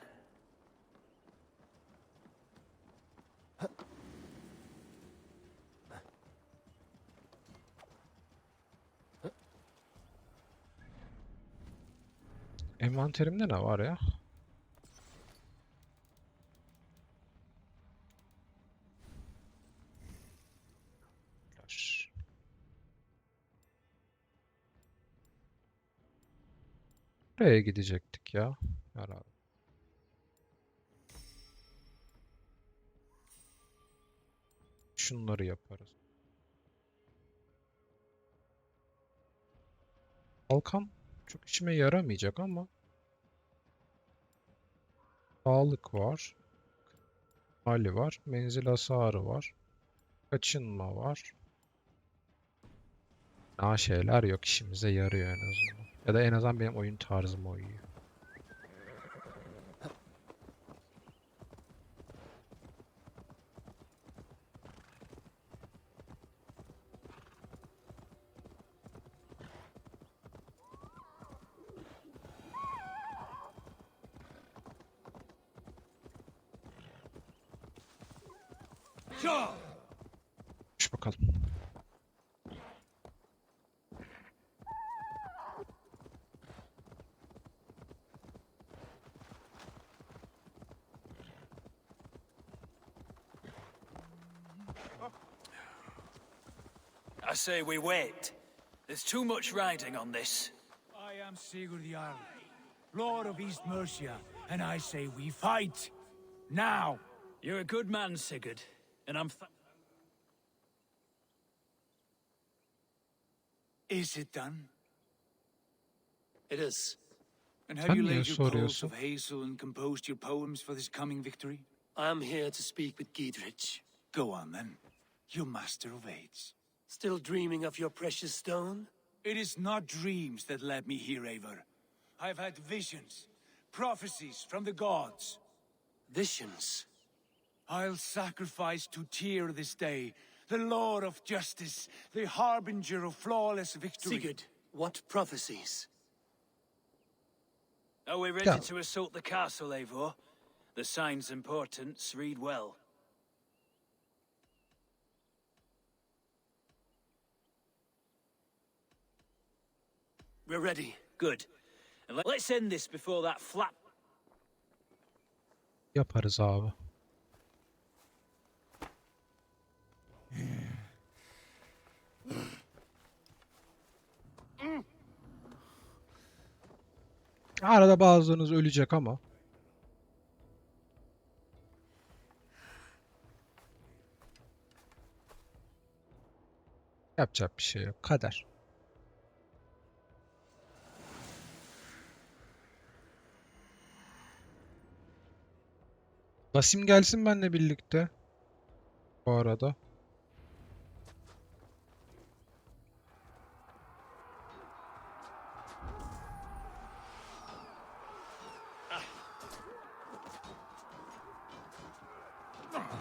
Envanterimde ne var ya? Buraya gidecektik ya. Herhalde. Şunları yaparız. Kalkan çok işime yaramayacak ama sağlık var. Hali var. Menzil hasarı var. Kaçınma var. Daha şeyler yok, işimize yarıyor en azından. Ya da en azından benim oyun tarzıma uyuyor. Düş bakalım. I say we wait. There's too much riding on this. I am Sigurd Jarl, Lord of East Mercia, and I say we fight. Now! You're a good man, Sigurd, and I'm Is it done? It is. And have Sen you niye laid your coals soruyorsun? of hazel and composed your poems for this coming victory? I am here to speak with Giedrich. Go on then. You master of aids. Still dreaming of your precious stone? It is not dreams that led me here, Eivor. I've had visions, prophecies from the gods. Visions? I'll sacrifice to Tyr this day, the Lord of Justice, the harbinger of flawless victory. Sigurd, what prophecies? Are we ready to assault the castle, Eivor? The signs and portents read well. We're ready. Good. And let's end this before that flap... Yaparız abi. Arada bazılarınız ölecek ama. Yapacak bir şey yok. Kader. Basim gelsin benimle birlikte. Bu arada.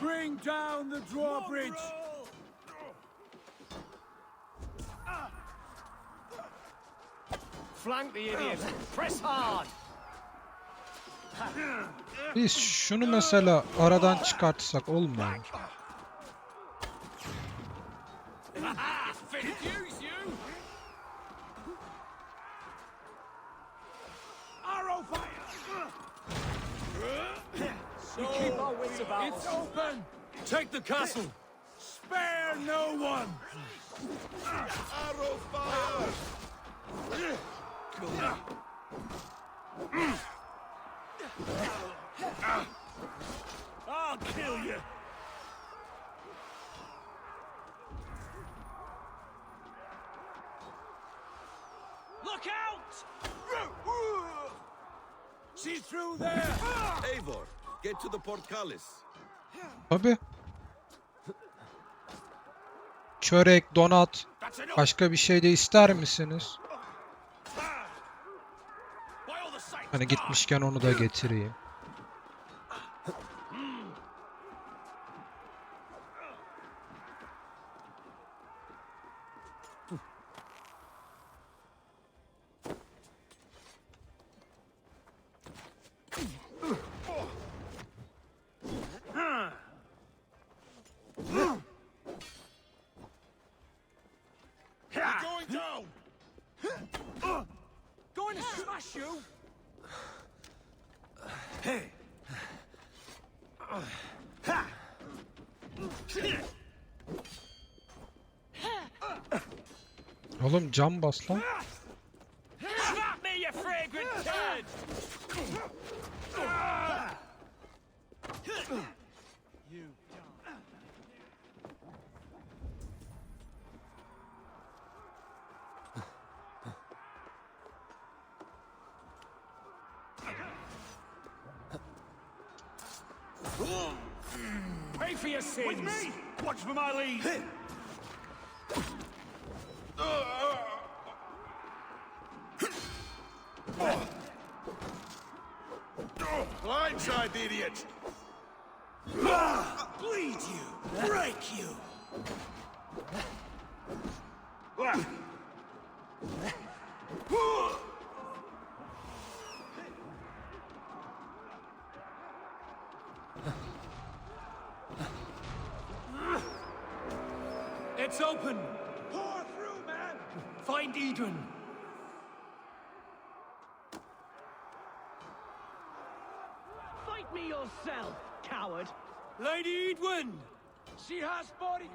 Bring down the drawbridge! Flank the idiot. Press hard. Biz şunu mesela aradan çıkartsak olmuyor mu? Arrow fire. We keep our wits about us. It's open! Take the castle! Spare no one! Arrow fire! I'll kill you. Look out! She's through there! Eivor, get to the portcullis. Tabii. Çörek, donat, başka bir şey de ister misiniz? Hani gitmişken onu da getireyim. Going down. Going to smash you. Hey! Oğlum cam bas lan. Slap me, you fragrant turd! You Pay for your sins! With me! Watch for my lead! Blindside, the idiot! Bleed you! Break you! It's open! Pour through, man! Find Idun! Fight me yourself, coward! Lady Edwin! She has body.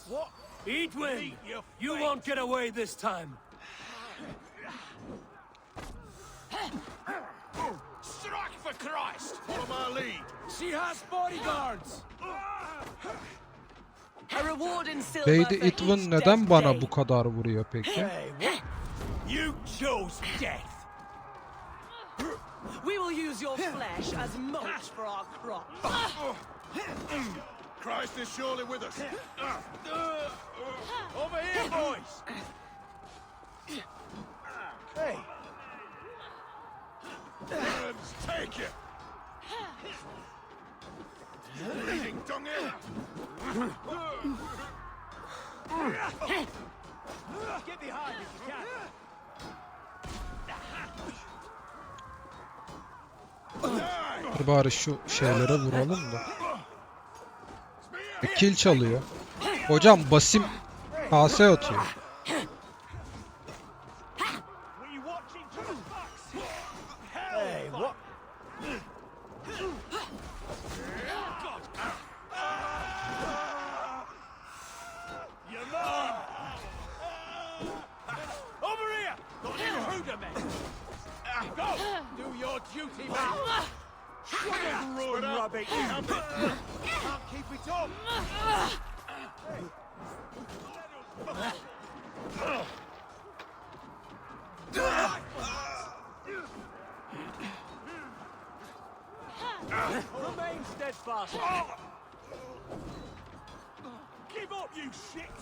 What? Edwin! Meet your You fate. won't get away this time! Strike for Christ! Follow my lead! She has bodyguards! A reward in silver Lady for Edwin each neden dead bana day. bu kadar vuruyor peki? Hey, what? You chose death! We will use your flesh as mulch for our crops. Christ is surely with us. boys! Hey! Worms, take it! Bleeding tongue in! Get behind if you can! Dur bari şu şeylere vuralım da. Kill çalıyor. Hocam Basim kase atıyor. Hey, what? You man! Over here! Got you hooder men! Go! Do your duty, man! Run, rabbit! Can't keep it up! Remain steadfast. Give up, you shit!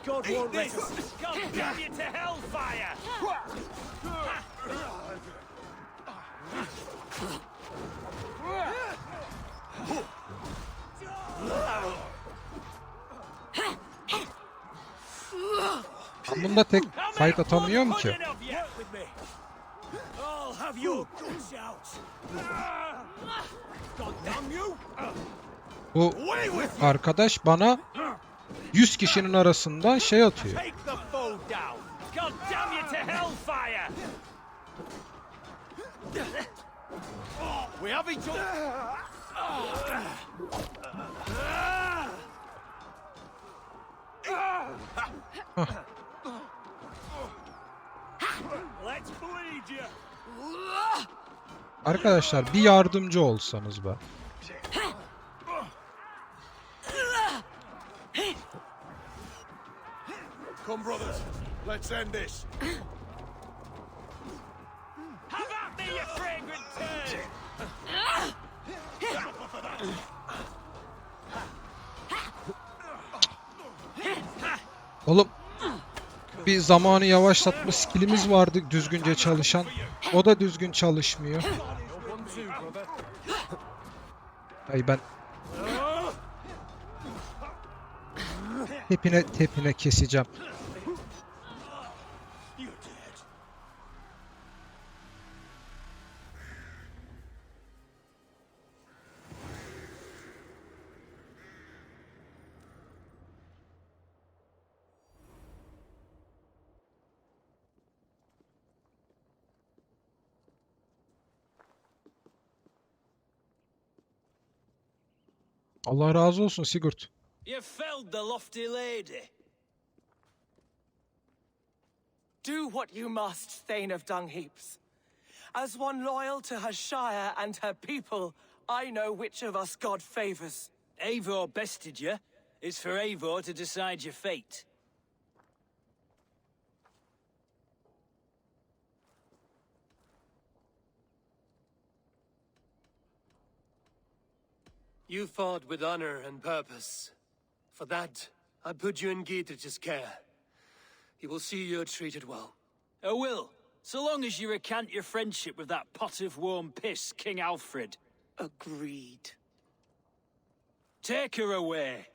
God won't let us. God damn you to hellfire! Ben bunda tek fight atamıyorum ki. I'll have your guts out. God damn you! Bu arkadaş bana 100 kişinin arasından şey atıyor. Take the foe down. God damn you to hellfire! We have each other. Let's bleed you. Arkadaşlar bir yardımcı olsanız be. Come, brothers. Let's end this. Have at me, you fragrant turd! Oğlum bir zamanı yavaşlatma skillimiz vardı düzgünce çalışan. O da düzgün çalışmıyor. Ay ben tepine keseceğim. Allah razı olsun Sigurd. You felled the lofty lady. Do what you must, Thane of Dungheaps. As one loyal to her shire and her people, I know which of us God favors. Eivor bested you. It's for Eivor to decide your fate. You fought with honor and purpose. For that, I put you in Gietrich's care. He will see you're treated well. I will, so long as you recant your friendship with that pot of warm piss, King Alfred. Agreed. Take her away.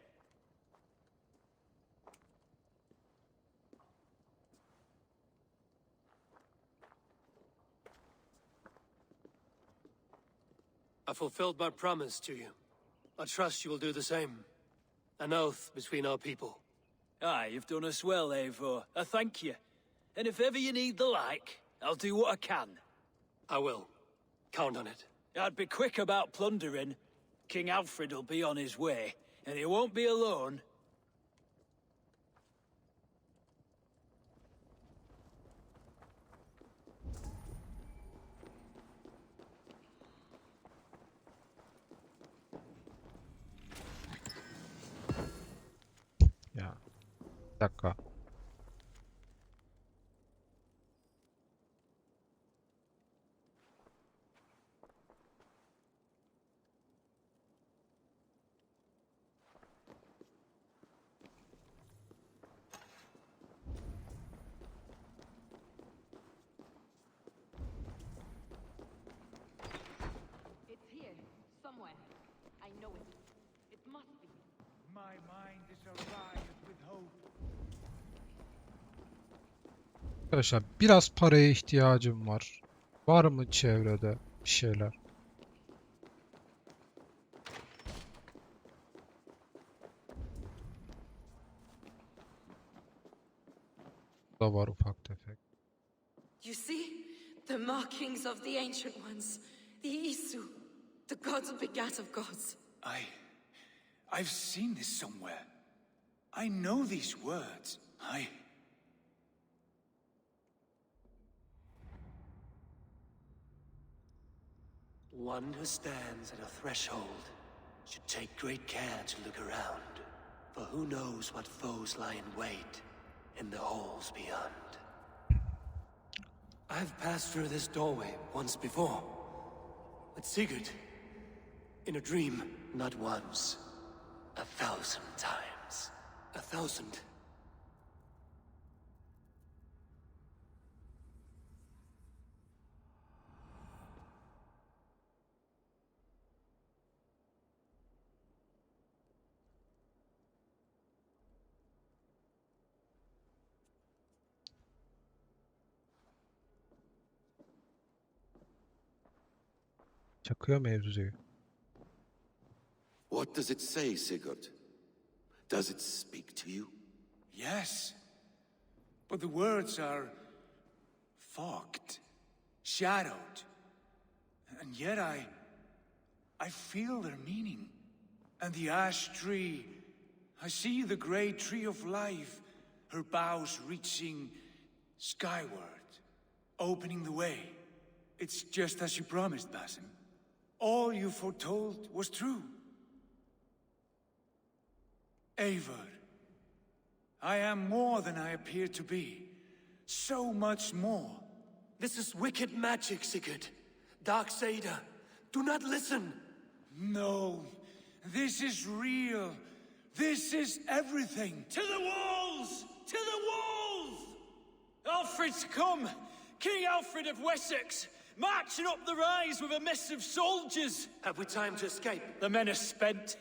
I fulfilled my promise to you. I trust you will do the same. An oath between our people. Aye, you've done us well, Eivor. I thank you. And if ever you need the like, I'll do what I can. I will. Count on it. I'd be quick about plundering. King Alfred will be on his way, and he won't be alone. Ya. Bir dakika. Arkadaşlar biraz paraya ihtiyacım var. Var mı çevrede bir şeyler? Da var ufak tefek. You see? The markings of the ancient ones. The Isu. The gods begat of gods. I've seen this somewhere. I know these words. One who stands at a threshold should take great care to look around, for who knows what foes lie in wait in the halls beyond. I've passed through this doorway once before, with Sigurd. In a dream, not once, 1,000 times. 1,000. Çakıyor mevzuyu. What does it say, Sigurd? Does it speak to you? Yes. But the words are fogged, shadowed. And yet I feel their meaning. And the ash tree, I see the great tree of life, her boughs reaching skyward, opening the way. It's just as you promised, Basim. All you foretold was true. Eivor, I am more than I appear to be. So much more. This is wicked magic, Sigurd. Dark Seder. Do not listen. No, this is real. This is everything. To the walls! To the walls! Alfred's come! King Alfred of Wessex, marching up the rise with a mess of soldiers. Have we time to escape? The men are spent.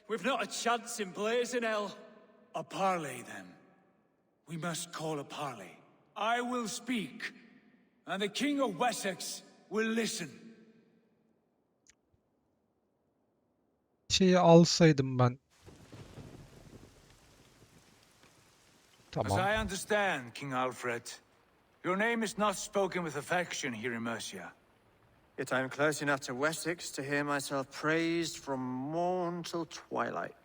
We've not a chance in blazing hell. A parley, then. We must call a parley. I will speak, and the King of Wessex will listen. Şeyi alsaydım ben. As Tamam. I understand, King Alfred, your name is not spoken with affection here in Mercia. Yet I am close enough to Wessex to hear myself praised from morn till twilight.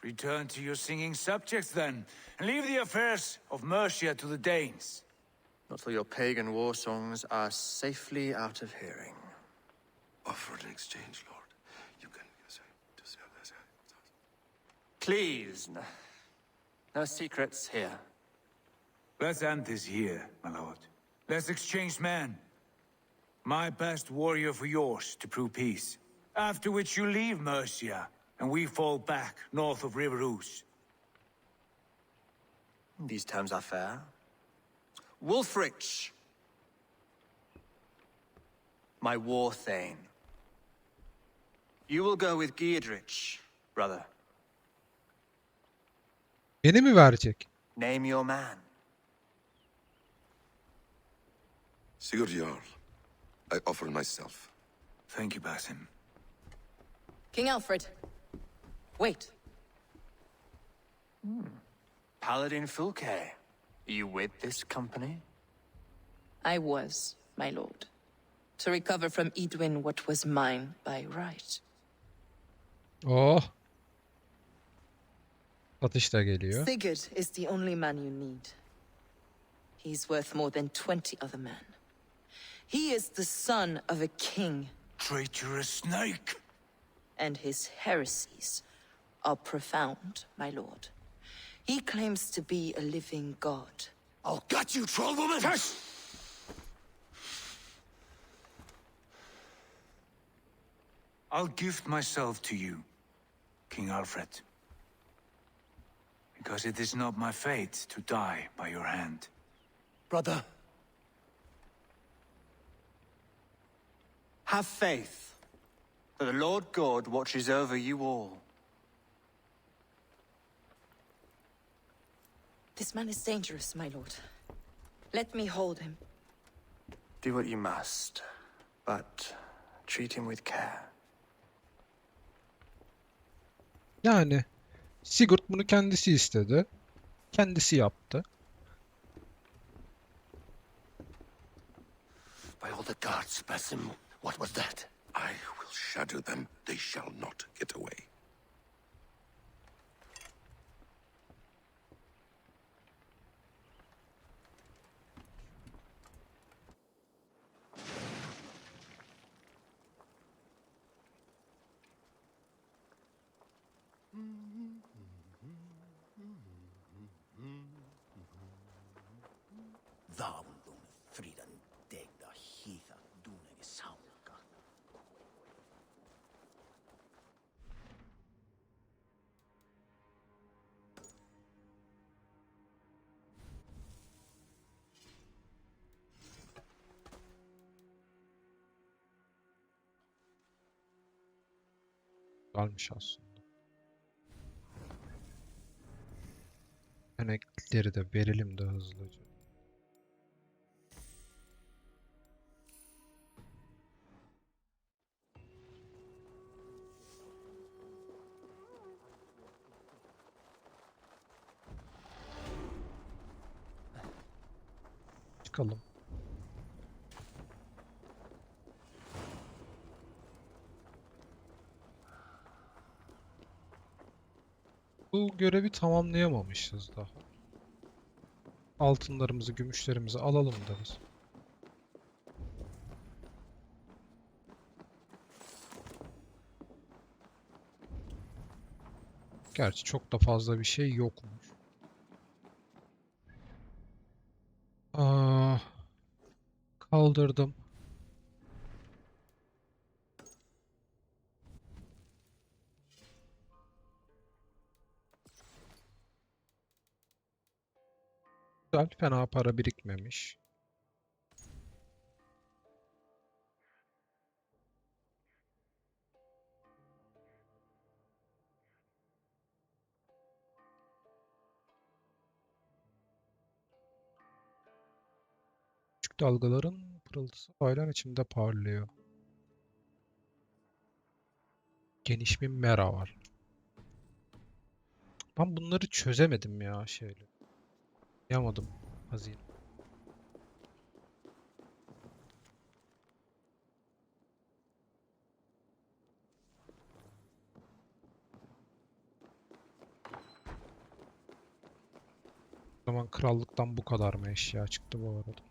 Return to your singing subjects, then, and leave the affairs of Mercia to the Danes. Not till your pagan war songs are safely out of hearing. Offer an exchange, Lord. You can... Please, no secrets here. Let's end this here, my lord. Let's exchange men. My best warrior for yours to prove peace. After which you leave Mercia, and we fall back north of River Ouse. These terms are fair. Wulfrich, my war thane. You will go with Giedrich, brother. Beni mi verecek? Name your man. Sigurd Jarl, I offer myself. Thank you, Basim. King Alfred. Wait. Paladin Fulke, you with this company? I was, my lord. To recover from Edwin what was mine by right. Oh. Satış da geliyor. Sigurd is the only man you need. He's worth more than 20 other men. He is the son of a king. Traitorous snake! And his heresies are profound, my lord. He claims to be a living god. I'll gut you, troll woman! Hush! I'll gift myself to you, King Alfred. Because it is not my fate to die by your hand. Brother. Have faith that the Lord God watches over you all. This man is dangerous, my lord. Let me hold him. Do what you must, but treat him with care. Yani Sigurd bunu kendisi istedi. Kendisi yaptı. By all the gods, Basim, what was that? I will shatter them. They shall not get away. Davundun fridan degda hitha dunegi saunaka. Almış aslında. Örnekleri de verelim de hızlıca. Çıkalım. Bu görevi tamamlayamamışız daha. Altınlarımızı, gümüşlerimizi alalım da biz. Gerçi çok da fazla bir şey yokmuş. Aa, kaldırdım. Güzel, fena para birikmemiş. Küçük dalgaların pırıltısı aylar içinde parlıyor. Geniş bir mera var. Ben bunları çözemedim ya şeyle. Yapamadım. Hazine. O zaman krallıktan bu kadar mı eşya çıktı bu arada?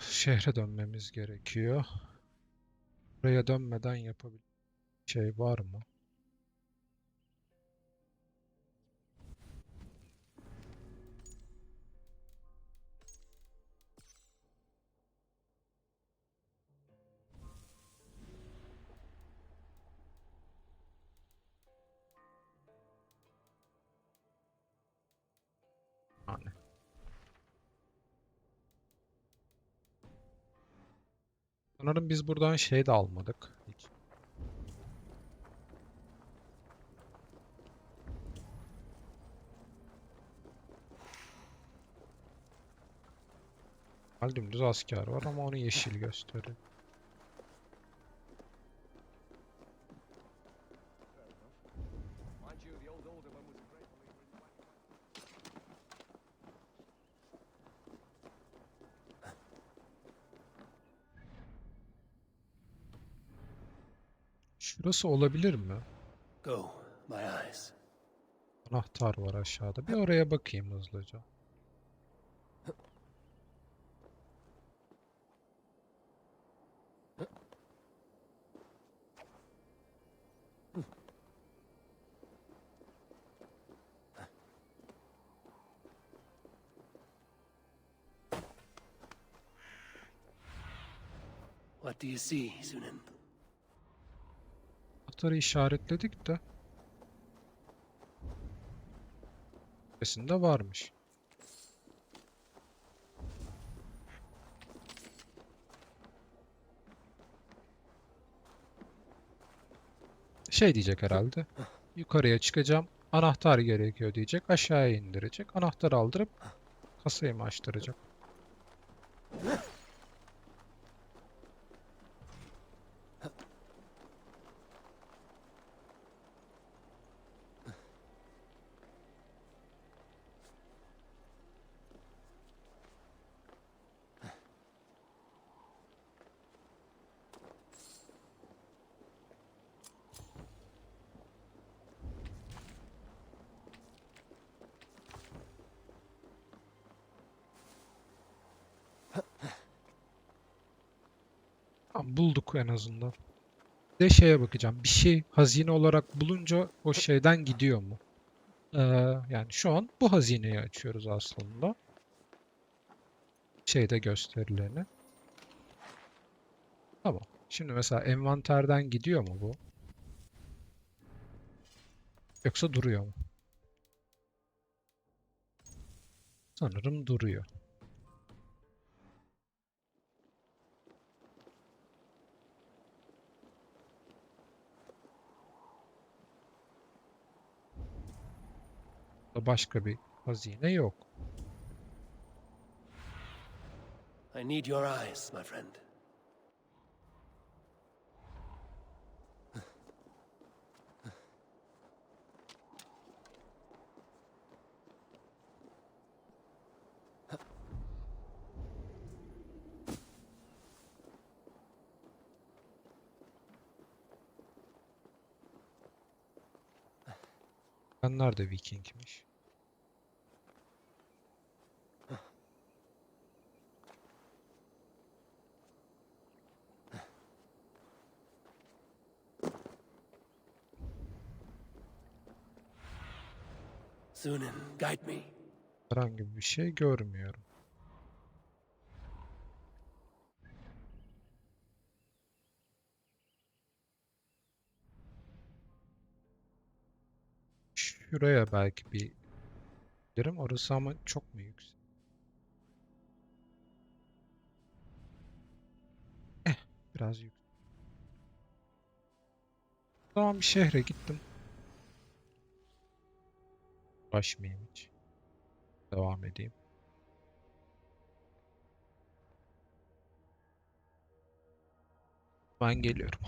Şehre dönmemiz gerekiyor. Buraya dönmeden yapabileceğim şey var mı? Yani. Sanırım biz buradan şey de almadık. Hiç. Dümdüz asker var ama onu yeşil gösteriyor. Şurası olabilir mi? Go, my eyes. Anahtar var aşağıda. Bir oraya bakayım hızlıca. What do you see, Sunan? Atarı işaretledik de. Sesinde varmış. Şey diyecek herhalde. Yukarıya çıkacağım. Anahtar gerekiyor diyecek. Aşağıya indirecek. Anahtarı aldırıp kasayı mı açtıracak? Tamam, bulduk en azından. Bir de şeye bakacağım. Bir şey hazine olarak bulunca o şeyden gidiyor mu? Ee, Yani şu an bu hazineyi açıyoruz aslında. Şeyde gösterileni. Tamam. Şimdi mesela envanterden gidiyor mu bu? Yoksa duruyor mu? Sanırım duruyor. Başka bir hazine yok. I need your eyes, my friend. Bunlar da Viking'miş. Sunan, guide me. Herhangi bir şey görmüyorum. Şuraya belki bir giderim. Orası ama çok mu yüksek? Biraz yüksek. Tamam, bir şehre gittim. Ulaşmayayım hiç. Devam edeyim. Ben geliyorum.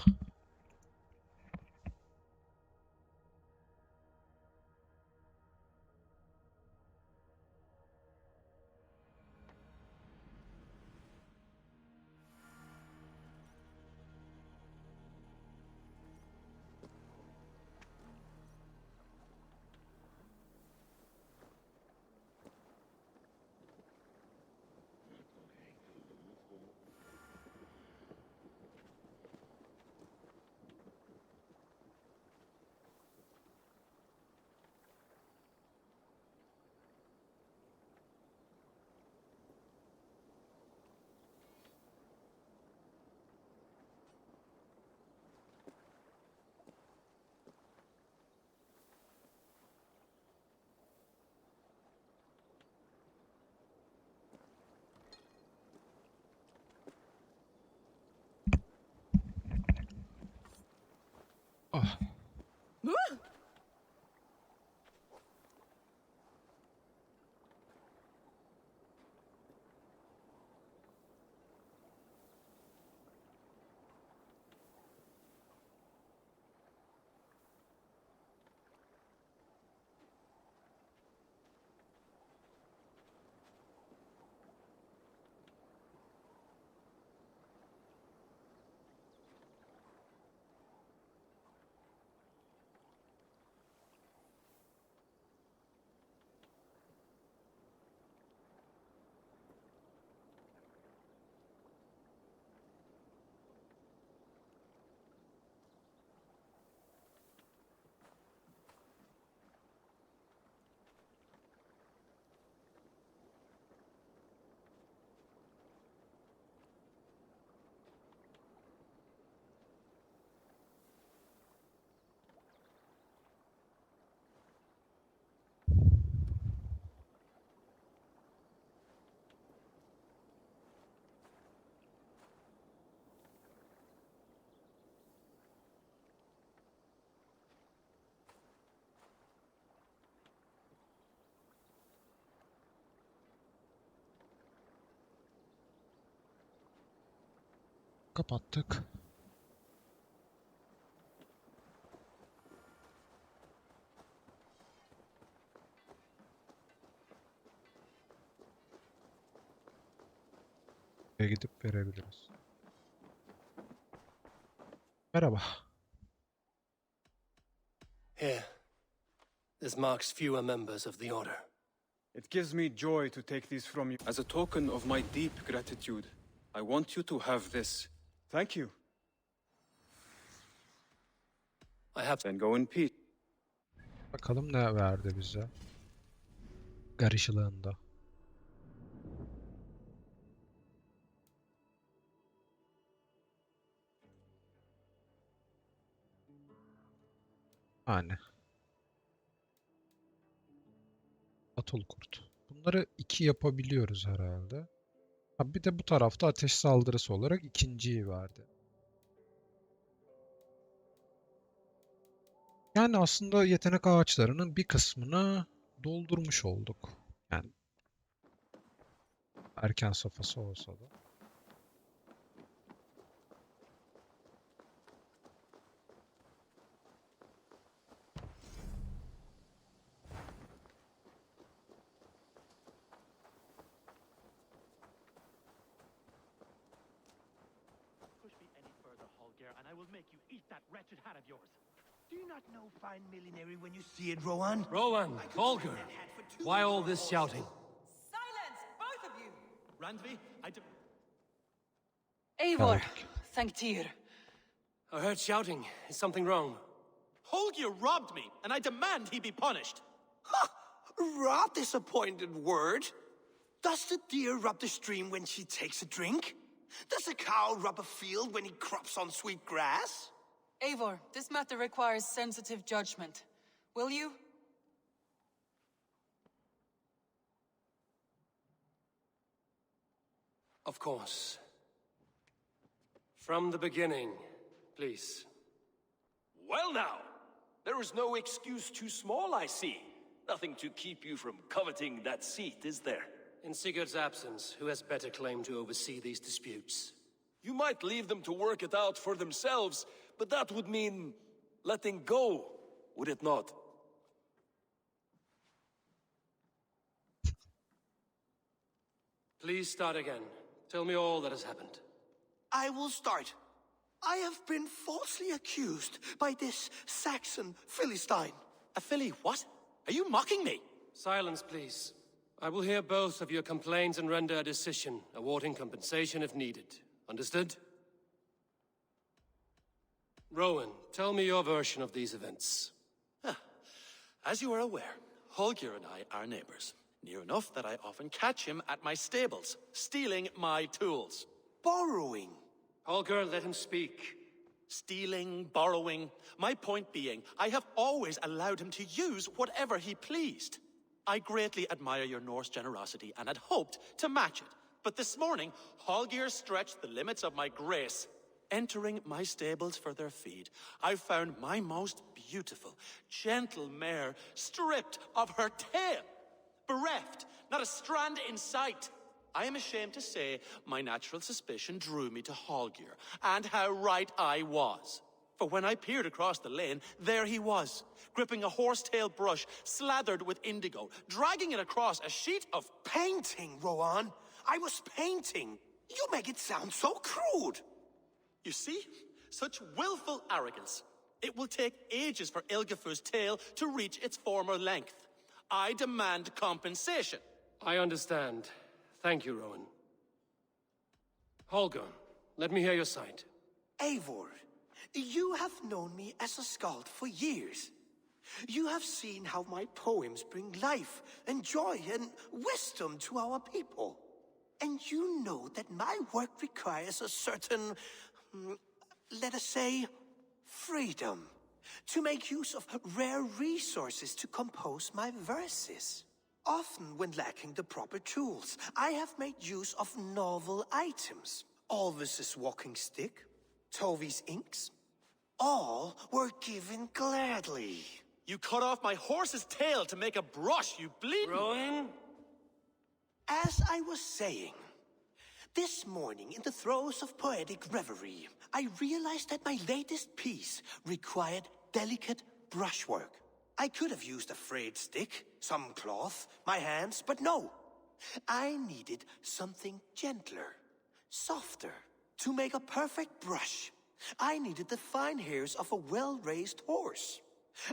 Ah, Kapattık. Gidip verebiliriz. Merhaba. Here. This marks fewer members of the Order. It gives me joy to take these from you. As a token of my deep gratitude, I want you to have this. Thank you. I have... Then go in peace. Bakalım ne verdi bize. Karışılığında. Yani. Atıl kurt. Bunları 2 yapabiliyoruz herhalde. Ha, bir de bu tarafta ateş saldırısı olarak ikinciyi verdi. Yani aslında yetenek ağaçlarının bir kısmını doldurmuş olduk. Yani erken safhası olsa da. And I will make you eat that wretched hat of yours. Do you not know fine millinery when you see it, Rowan? Rowan, Holger, why all this shouting? Silence, both of you! Randvi, Eivor, thank Tyr. I heard shouting. Is something wrong? Holger robbed me, and I demand he be punished. Ha! Rot disappointed word. Does the deer rub the stream when she takes a drink? Does a cow rub a field when he crops on sweet grass? Eivor, this matter requires sensitive judgment. Will you? Of course. From the beginning, please. Well now, there is no excuse too small, I see. Nothing to keep you from coveting that seat, is there? In Sigurd's absence, who has better claim to oversee these disputes? You might leave them to work it out for themselves, but that would mean letting go, would it not? Please start again. Tell me all that has happened. I will start. I have been falsely accused by this Saxon Philistine. A Philly what? Are you mocking me? Silence, please. I will hear both of your complaints and render a decision, awarding compensation if needed. Understood? Rowan, tell me your version of these events. As you are aware, Holger and I are neighbors. Near enough that I often catch him at my stables, stealing my tools. Borrowing. Holger, let him speak. Stealing, borrowing. My point being, I have always allowed him to use whatever he pleased. I greatly admire your Norse generosity and had hoped to match it. But this morning, Holger stretched the limits of my grace. Entering my stables for their feed, I found my most beautiful, gentle mare stripped of her tail. Bereft, not a strand in sight. I am ashamed to say my natural suspicion drew me to Holger, and how right I was. For when I peered across the lane, there he was, gripping a horsetail brush slathered with indigo, dragging it across a sheet of painting, Rowan. I was painting. You make it sound so crude. You see? Such willful arrogance. It will take ages for Ilgifu's tail to reach its former length. I demand compensation. I understand. Thank you, Rowan. Holger, let me hear your side. Eivor, you have known me as a skald for years. You have seen how my poems bring life and joy and wisdom to our people. And you know that my work requires a certain, let us say, freedom to make use of rare resources to compose my verses. Often when lacking the proper tools, I have made use of novel items. Alvis's walking stick, Tovi's inks, all were given gladly. You cut off my horse's tail to make a brush, you bleeding... Rowan? As I was saying, This morning, in the throes of poetic reverie, I realized that my latest piece required delicate brushwork. I could have used a frayed stick, some cloth, my hands, but no. I needed something gentler, softer, to make a perfect brush. I needed the fine hairs of a well-raised horse.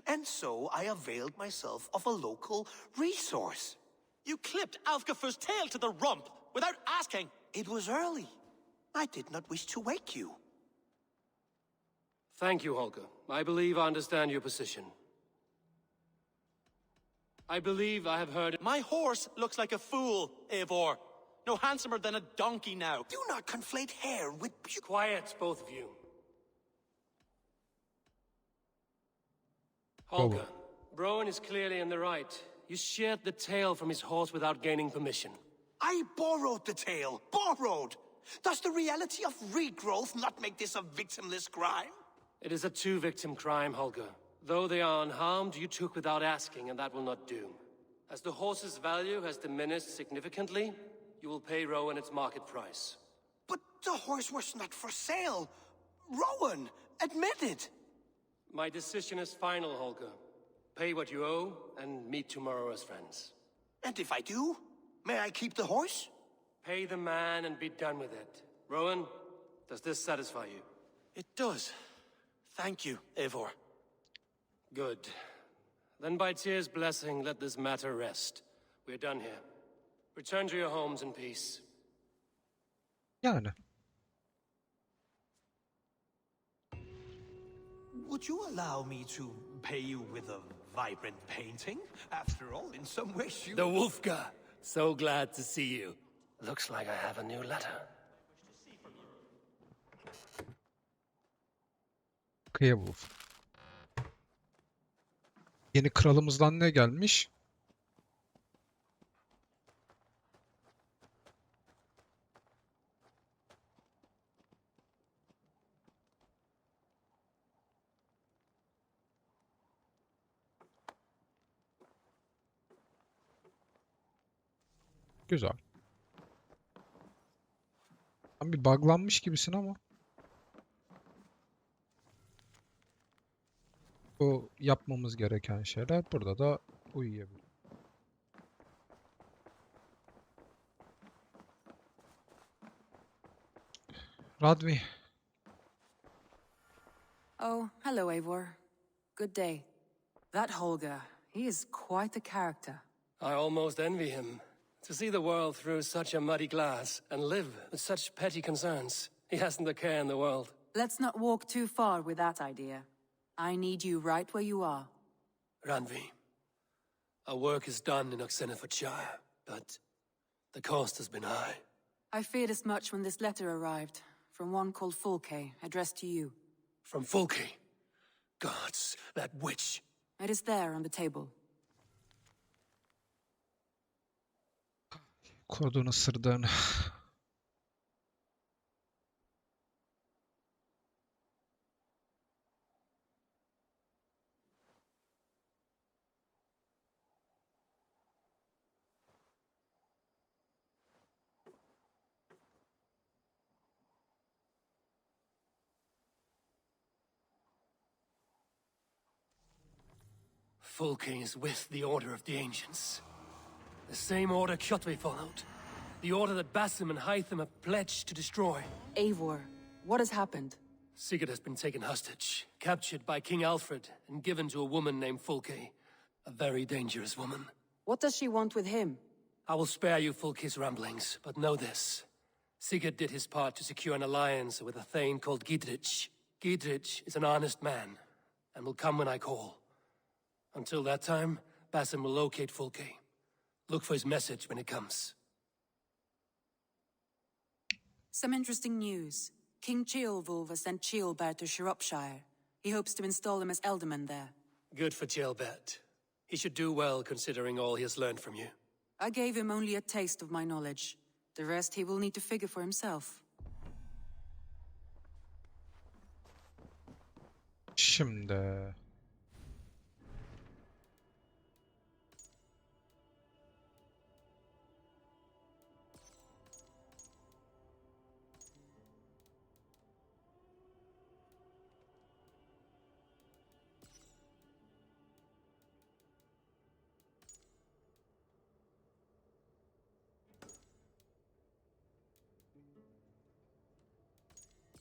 And so I availed myself of a local resource. You clipped Alfgafer's tail to the rump without asking. It was early. I did not wish to wake you. Thank you, Holger. I believe I understand your position. I believe I have heard... My horse looks like a fool, Eivor. No handsomer than a donkey now. Do not conflate hair with... Quiet, both of you. Oh. Holger, Rowan is clearly in the right. You sheared the tail from his horse without gaining permission. I borrowed the tail. Borrowed! Does the reality of regrowth not make this a victimless crime? It is a two-victim crime, Holger. Though they are unharmed, you took without asking, and that will not do. As the horse's value has diminished significantly, you will pay Rowan its market price. But the horse was not for sale. Rowan, admit it. My decision is final, Holger. Pay what you owe, and meet tomorrow as friends. And if I do, may I keep the horse? Pay the man and be done with it. Rowan, does this satisfy you? It does. Thank you, Eivor. Good. Then by Tyr's blessing, let this matter rest. We're done here. Return to your homes in peace. Yani. Would you allow me to pay you with a vibrant painting? After all, in some ways you... The Wolfgar! So glad to see you. Looks like I have a new letter. Kıyavuz. Yeni kralımızdan ne gelmiş? Güzel. Sen bir buglanmış gibisin ama. Bu yapmamız gereken şeyler. Burada da uyuyabilir. Radvi. Oh, hello, Eivor. Good day. That Holger, he is quite a character. I almost envy him. To see the world through such a muddy glass and live with such petty concerns. He hasn't a care in the world. Let's not walk too far with that idea. I need you right where you are. Ranvi, our work is done in Oxenfordshire, but the cost has been high. I feared as much when this letter arrived, from one called Fulke, addressed to you. From Fulke? Gods, that witch! It is there on the table. Kodunu ısırdığın. Fulke is with the Order of the Ancients. The same order Kjotve followed. The order that Basim and Hytham have pledged to destroy. Eivor, what has happened? Sigurd has been taken hostage, captured by King Alfred, and given to a woman named Fulke. A very dangerous woman. What does she want with him? I will spare you Fulke's ramblings, but know this. Sigurd did his part to secure an alliance with a thane called Gidrich. Gidrich is an honest man, and will come when I call. Until that time, Basim will locate Fulke. Look for his message when it comes. Some interesting news. King Ceolwulf has sent Ceolbert to Shropshire. He hopes to install him as Elderman there. Good for Ceolbert. He should do well considering all he has learned from you. I gave him only a taste of my knowledge. The rest he will need to figure for himself. Şimdi.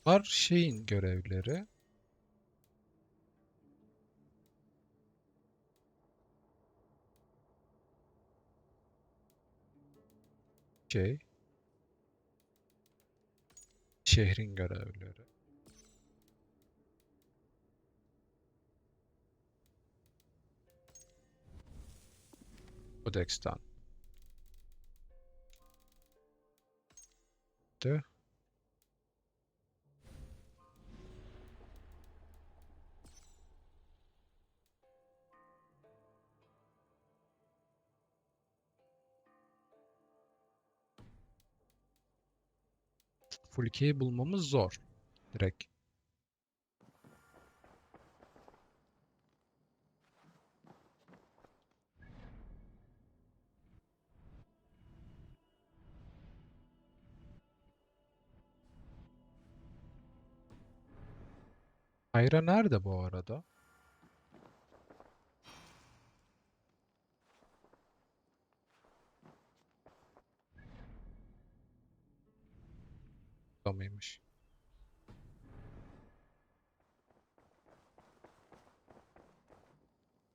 Bunlar şeyin görevleri. Şey. Şehrin görevleri. Kodeksten. De. Fulke'yi bulmamız zor. Direkt. Ayra nerede bu arada? Burada mıymış?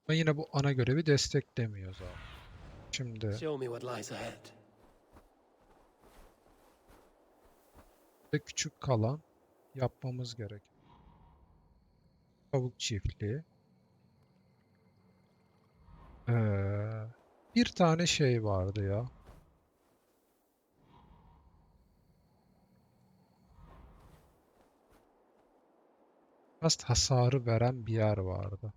Ama yine bu ana görevi desteklemiyor zaten. Şimdi Show me what lies ahead. de küçük kalan yapmamız gerek. Tavuk çiftliği. Bir tane şey vardı ya. Biraz hasarı veren bir yer vardı.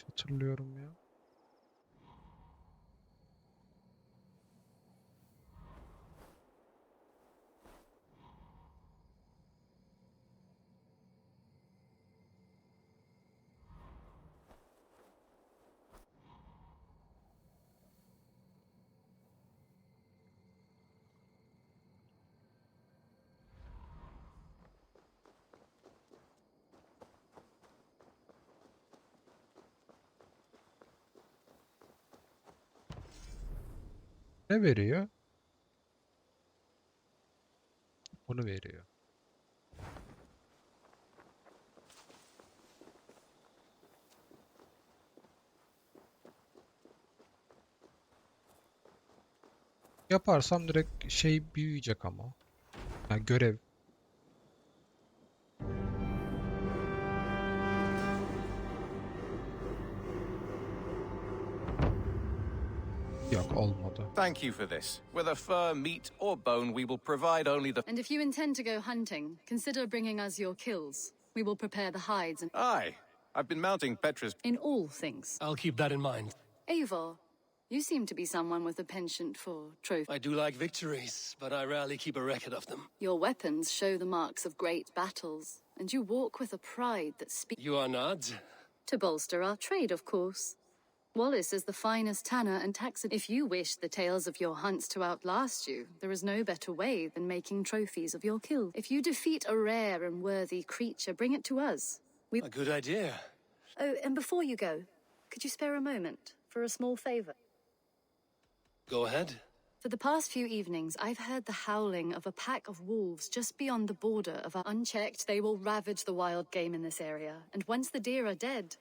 Hatırlıyorum ya. Ne veriyor? Bunu veriyor. Yaparsam direkt şey büyüyecek ama. Yani görev. Yok, olmadı. Thank you for this. Whether fur, meat, or bone, we will provide only the... And if you intend to go hunting, consider bringing us your kills. We will prepare the hides and... Aye. I've been mounting Petra's... In all things. I'll keep that in mind. Eivor, you seem to be someone with a penchant for trophies. I do like victories, but I rarely keep a record of them. Your weapons show the marks of great battles, and you walk with a pride that speaks... You are not? To bolster our trade, of course. Wallace is the finest tanner and taxidermist. If you wish the tales of your hunts to outlast you, there is no better way than making trophies of your kills. If you defeat a rare and worthy creature, bring it to us. A good idea. Oh, and before you go, could you spare a moment for a small favor? Go ahead. For the past few evenings, I've heard the howling of a pack of wolves just beyond the border of our... Unchecked, they will ravage the wild game in this area, and once the deer are dead,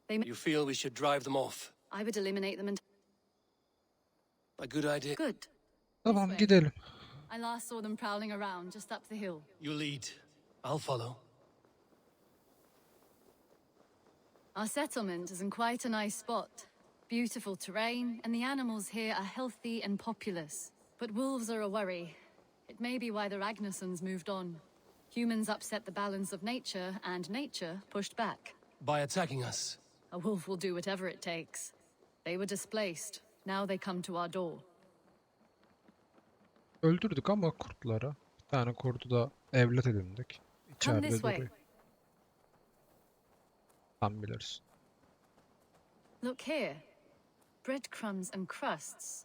they may... You feel we should drive them off? I would eliminate them and... A good idea. Good. Tamam, gidelim. I last saw them prowling around just up the hill. You lead. I'll follow. Our settlement is in quite a nice spot. Beautiful terrain, and the animals here are healthy and populous. But wolves are a worry. It may be why the Ragnarsons moved on. Humans upset the balance of nature, and nature pushed back. By attacking us? A wolf will do whatever it takes. They were displaced. Now they come to our door. Öldürdük ama kurtları. Bir tane kurdu da evlat edindik. Come İçeride this way. duruyor. Sen bilirsin. Look here. Breadcrumbs and crusts.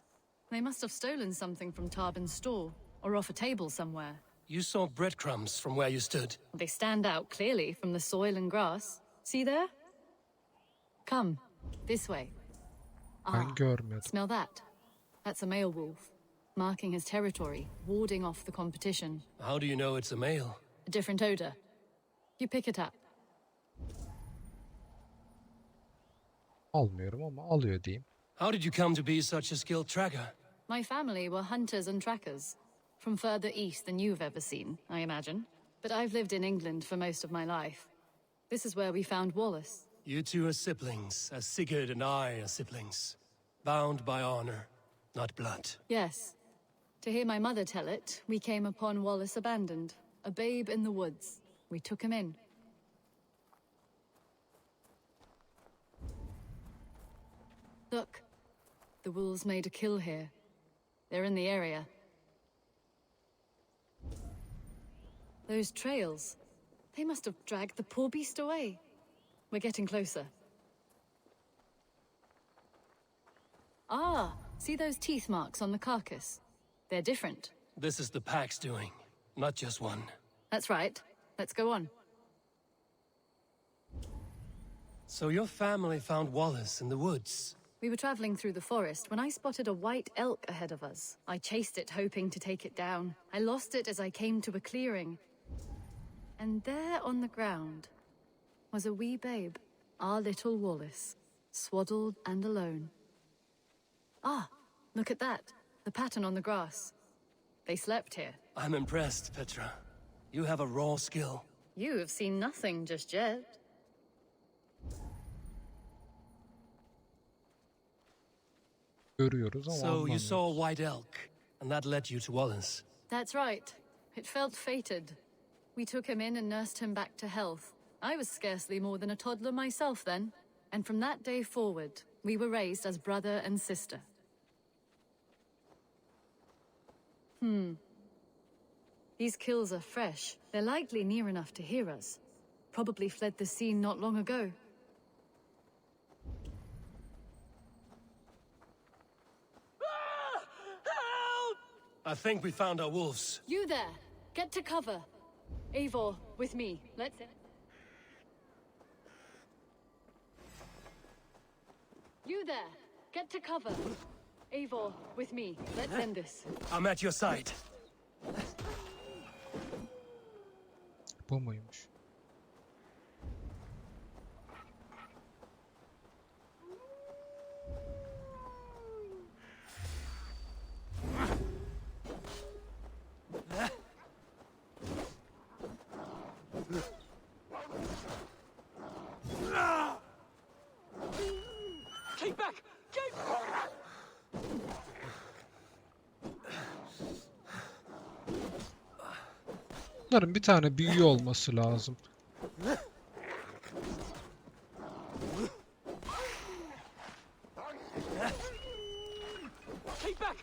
They must have stolen something from Tarbin's store. or off a table somewhere. You saw breadcrumbs from where you stood. They stand out clearly from the soil and grass. See there? Come, this way. Ben görmedim. Smell that? That's a male wolf, marking his territory, warding off the competition. How do you know it's a male? A different odor. You pick it up. Almıyorum ama alıyor diyeyim. How did you come to be such a skilled tracker? My family were hunters and trackers. From further east than you've ever seen, I imagine. But I've lived in England for most of my life. This is where we found Wallace. You two are siblings, as Sigurd and I are siblings. Bound by honor, not blood. Yes. To hear my mother tell it, we came upon Wallace abandoned, a babe in the woods. We took him in. Look, the wolves made a kill here. They're in the area. Those trails, they must have dragged the poor beast away. We're getting closer. Ah, see those teeth marks on the carcass? They're different. This is the pack's doing, not just one. That's right. Let's go on. So your family found Wallace in the woods. We were traveling through the forest when I spotted a white elk ahead of us. I chased it, hoping to take it down. I lost it as I came to a clearing. And there on the ground was a wee babe, our little Wallace, swaddled and alone. Ah, look at that. The pattern on the grass. They slept here. I'm impressed, Petra. You have a raw skill. You have seen nothing just yet. Görüyoruz ama So you anlamıyoruz. saw a white elk, and that led you to Wallace. That's right. It felt fated. We took him in and nursed him back to health. I was scarcely more than a toddler myself then. And from that day forward, we were raised as brother and sister. These kills are fresh. They're likely near enough to hear us. Probably fled the scene not long ago. I think we found our wolves. You there! Get to cover! Eivor, with me. Let's... You there! Get to cover! Eivor, with me. Let's end this. I'm at your side. Bu muymuş? Keep back! Keep... Bunların bir tane büyüğü olması lazım. Keep back!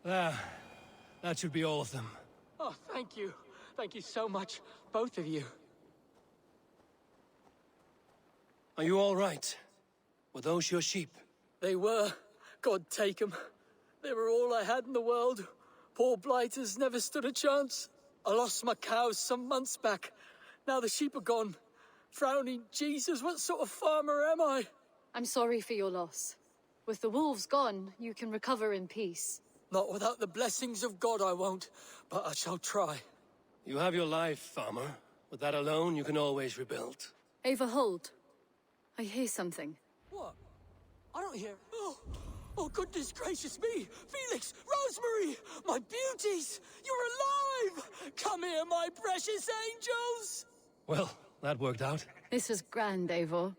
There. That should be all of them. Oh, thank you. Thank you so much, both of you. Are you all right? Were those your sheep? They were. God take them. They were all I had in the world. Poor blighters never stood a chance. I lost my cows some months back. Now the sheep are gone. Frowning Jesus, what sort of farmer am I? I'm sorry for your loss. With the wolves gone, you can recover in peace. Not without the blessings of God I won't, but I shall try. You have your life, farmer. With that alone, you can always rebuild. Ava, hold. I hear something. What? I don't hear... Oh, goodness gracious me! Felix! Rosemary! My beauties! You're alive! Come here, my precious angels! Well, that worked out. This was grand, Eivor.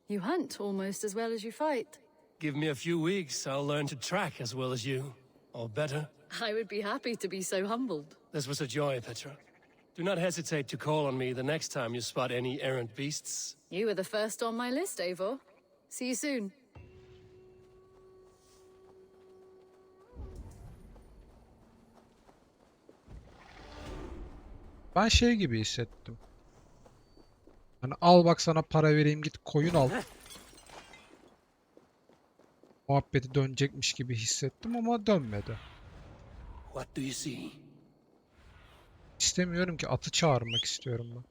You hunt almost as well as you fight. Give me a few weeks, I'll learn to track as well as you. Or better. I would be happy to be so humbled. This was a joy, Petra. Do not hesitate to call on me the next time you spot any errant beasts. You were the first on my list, Eivor. See you soon. Ben şey gibi hissettim. Hani al bak sana para vereyim git koyun al. muhabbeti dönecekmiş gibi hissettim ama dönmedi. What do you see? İstemiyorum ki, atı çağırmak istiyorum ben.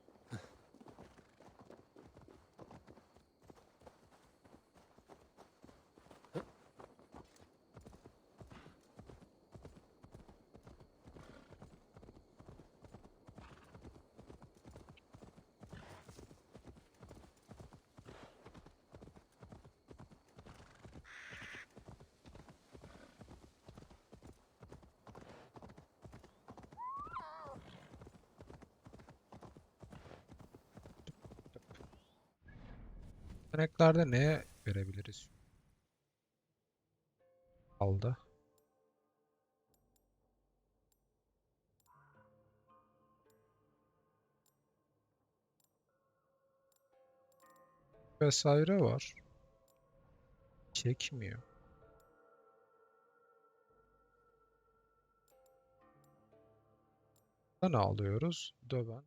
Yeteneklerde neye verebiliriz? Aldı. Vesaire var. Çekmiyor. Ne alıyoruz? Döven.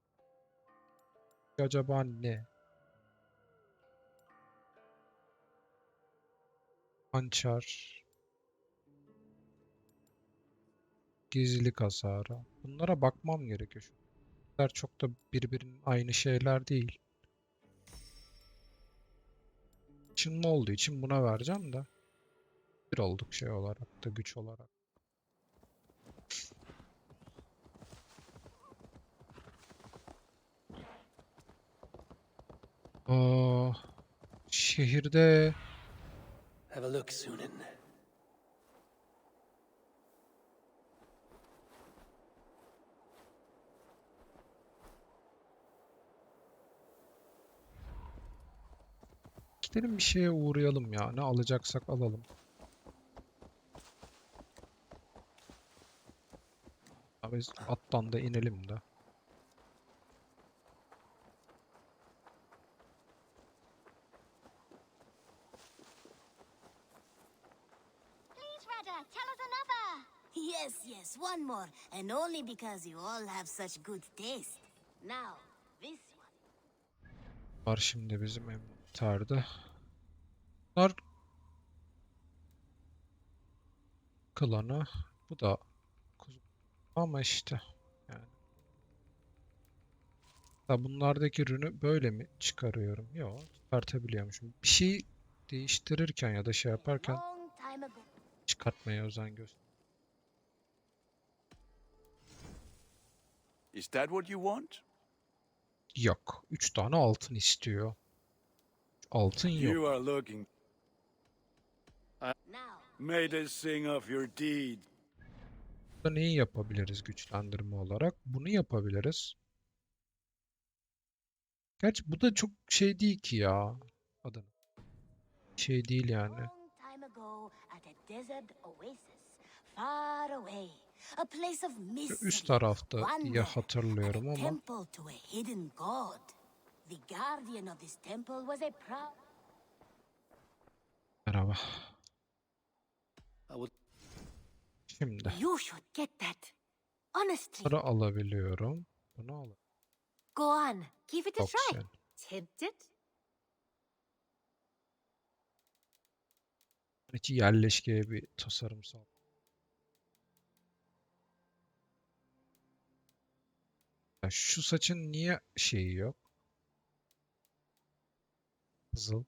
Acaba ne? Hançer. Gizlilik hasarı. Bunlara bakmam gerekiyor. Bunlar çok da birbirinin aynı şeyler değil. Çınma olduğu için buna vereceğim de. Bir olduk şey olarak da, güç olarak. Aa, şehirde Have a look, Sunan. gidelim bir şeye uğrayalım ya. Ne alacaksak alalım. Abi attan da inelim de. Please, Rada, tell us another. Yes, yes, one more. And only because you all have such good taste. Now, this one. Var şimdi bizim envanterde. Bunlar klanı. Bu da kuzu. Ama işte yani. Da bunlardaki ürünü böyle mi çıkarıyorum? Yok, çıkartabiliyormuşum. Bir şey değiştirirken ya da şey yaparken Long time ago. çıkartmaya özen göster. Is that what you want? Yok. 3 tane altın istiyor. Altın yok. You are looking. Made us sing of your deed. Burada neyi yapabiliriz güçlendirme olarak? Bunu yapabiliriz. Gerçi bu da çok şey değil ki ya. Adını. Şey değil yani. Long time ago at a desert oasis, far away, a place of Üst mystery, tarafta diye wonder, hatırlıyorum a ama temple to a hidden god. The guardian of this temple was a proud... merhaba. Şimdi You should get that. Honestly. bunları alabiliyorum. Bunu al. Go on, give it a try. Opsiyon. Tempted? İçi yerleşkeye bir tasarım sağ. Ya şu saçın niye şeyi yok? Kızıl.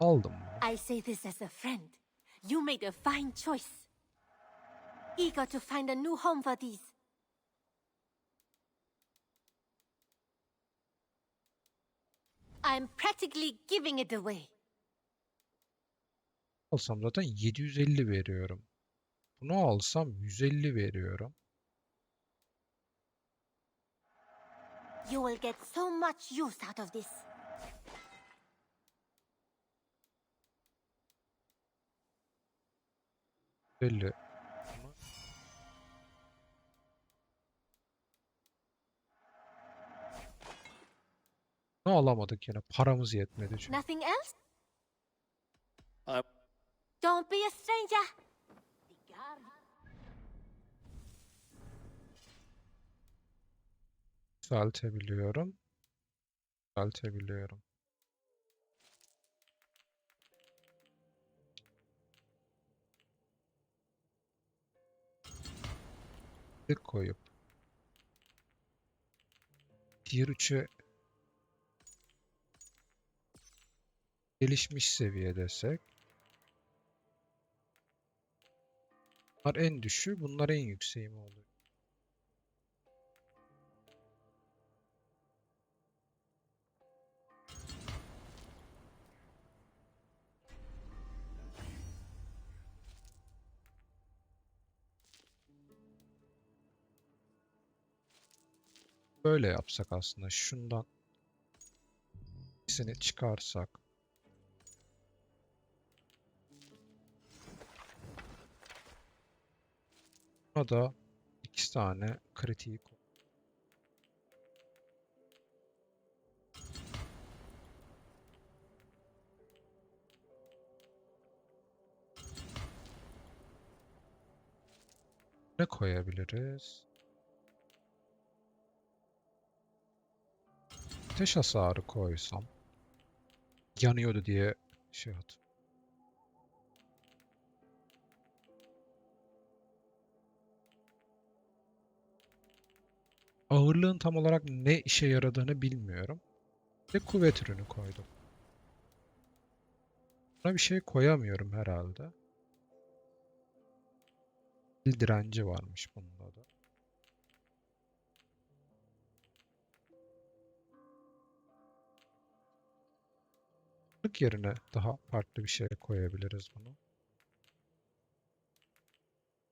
Aldım bunu. I say this as a friend. You made a fine choice. Eager to find a new home for these. I'm practically giving it away. Alsam zaten 750 veriyorum. Bunu alsam 150 veriyorum. You will get so much use out of this. Belli. Ne alamadık yine. Paramız yetmedi çünkü. Nothing else? Don't be a stranger. The guard... Yükseltebiliyorum. Yükseltebiliyorum. Bir koyup Tier 3'e gelişmiş seviye desek. Bunlar en düşüğü, bunlar en yükseği mi oluyor? Böyle yapsak aslında. Şundan ikisini çıkarsak. Buna da 2 tane kritiği koy. Ne koyabiliriz? Ateş hasarı koysam. Yanıyordu diye şey hatırlıyorum. Ağırlığın tam olarak ne işe yaradığını bilmiyorum. Ve kuvvet ürünü koydum. Buna bir şey koyamıyorum herhalde. Dil direnci varmış bunda da. Ağırlık yerine daha farklı bir şey koyabiliriz bunu.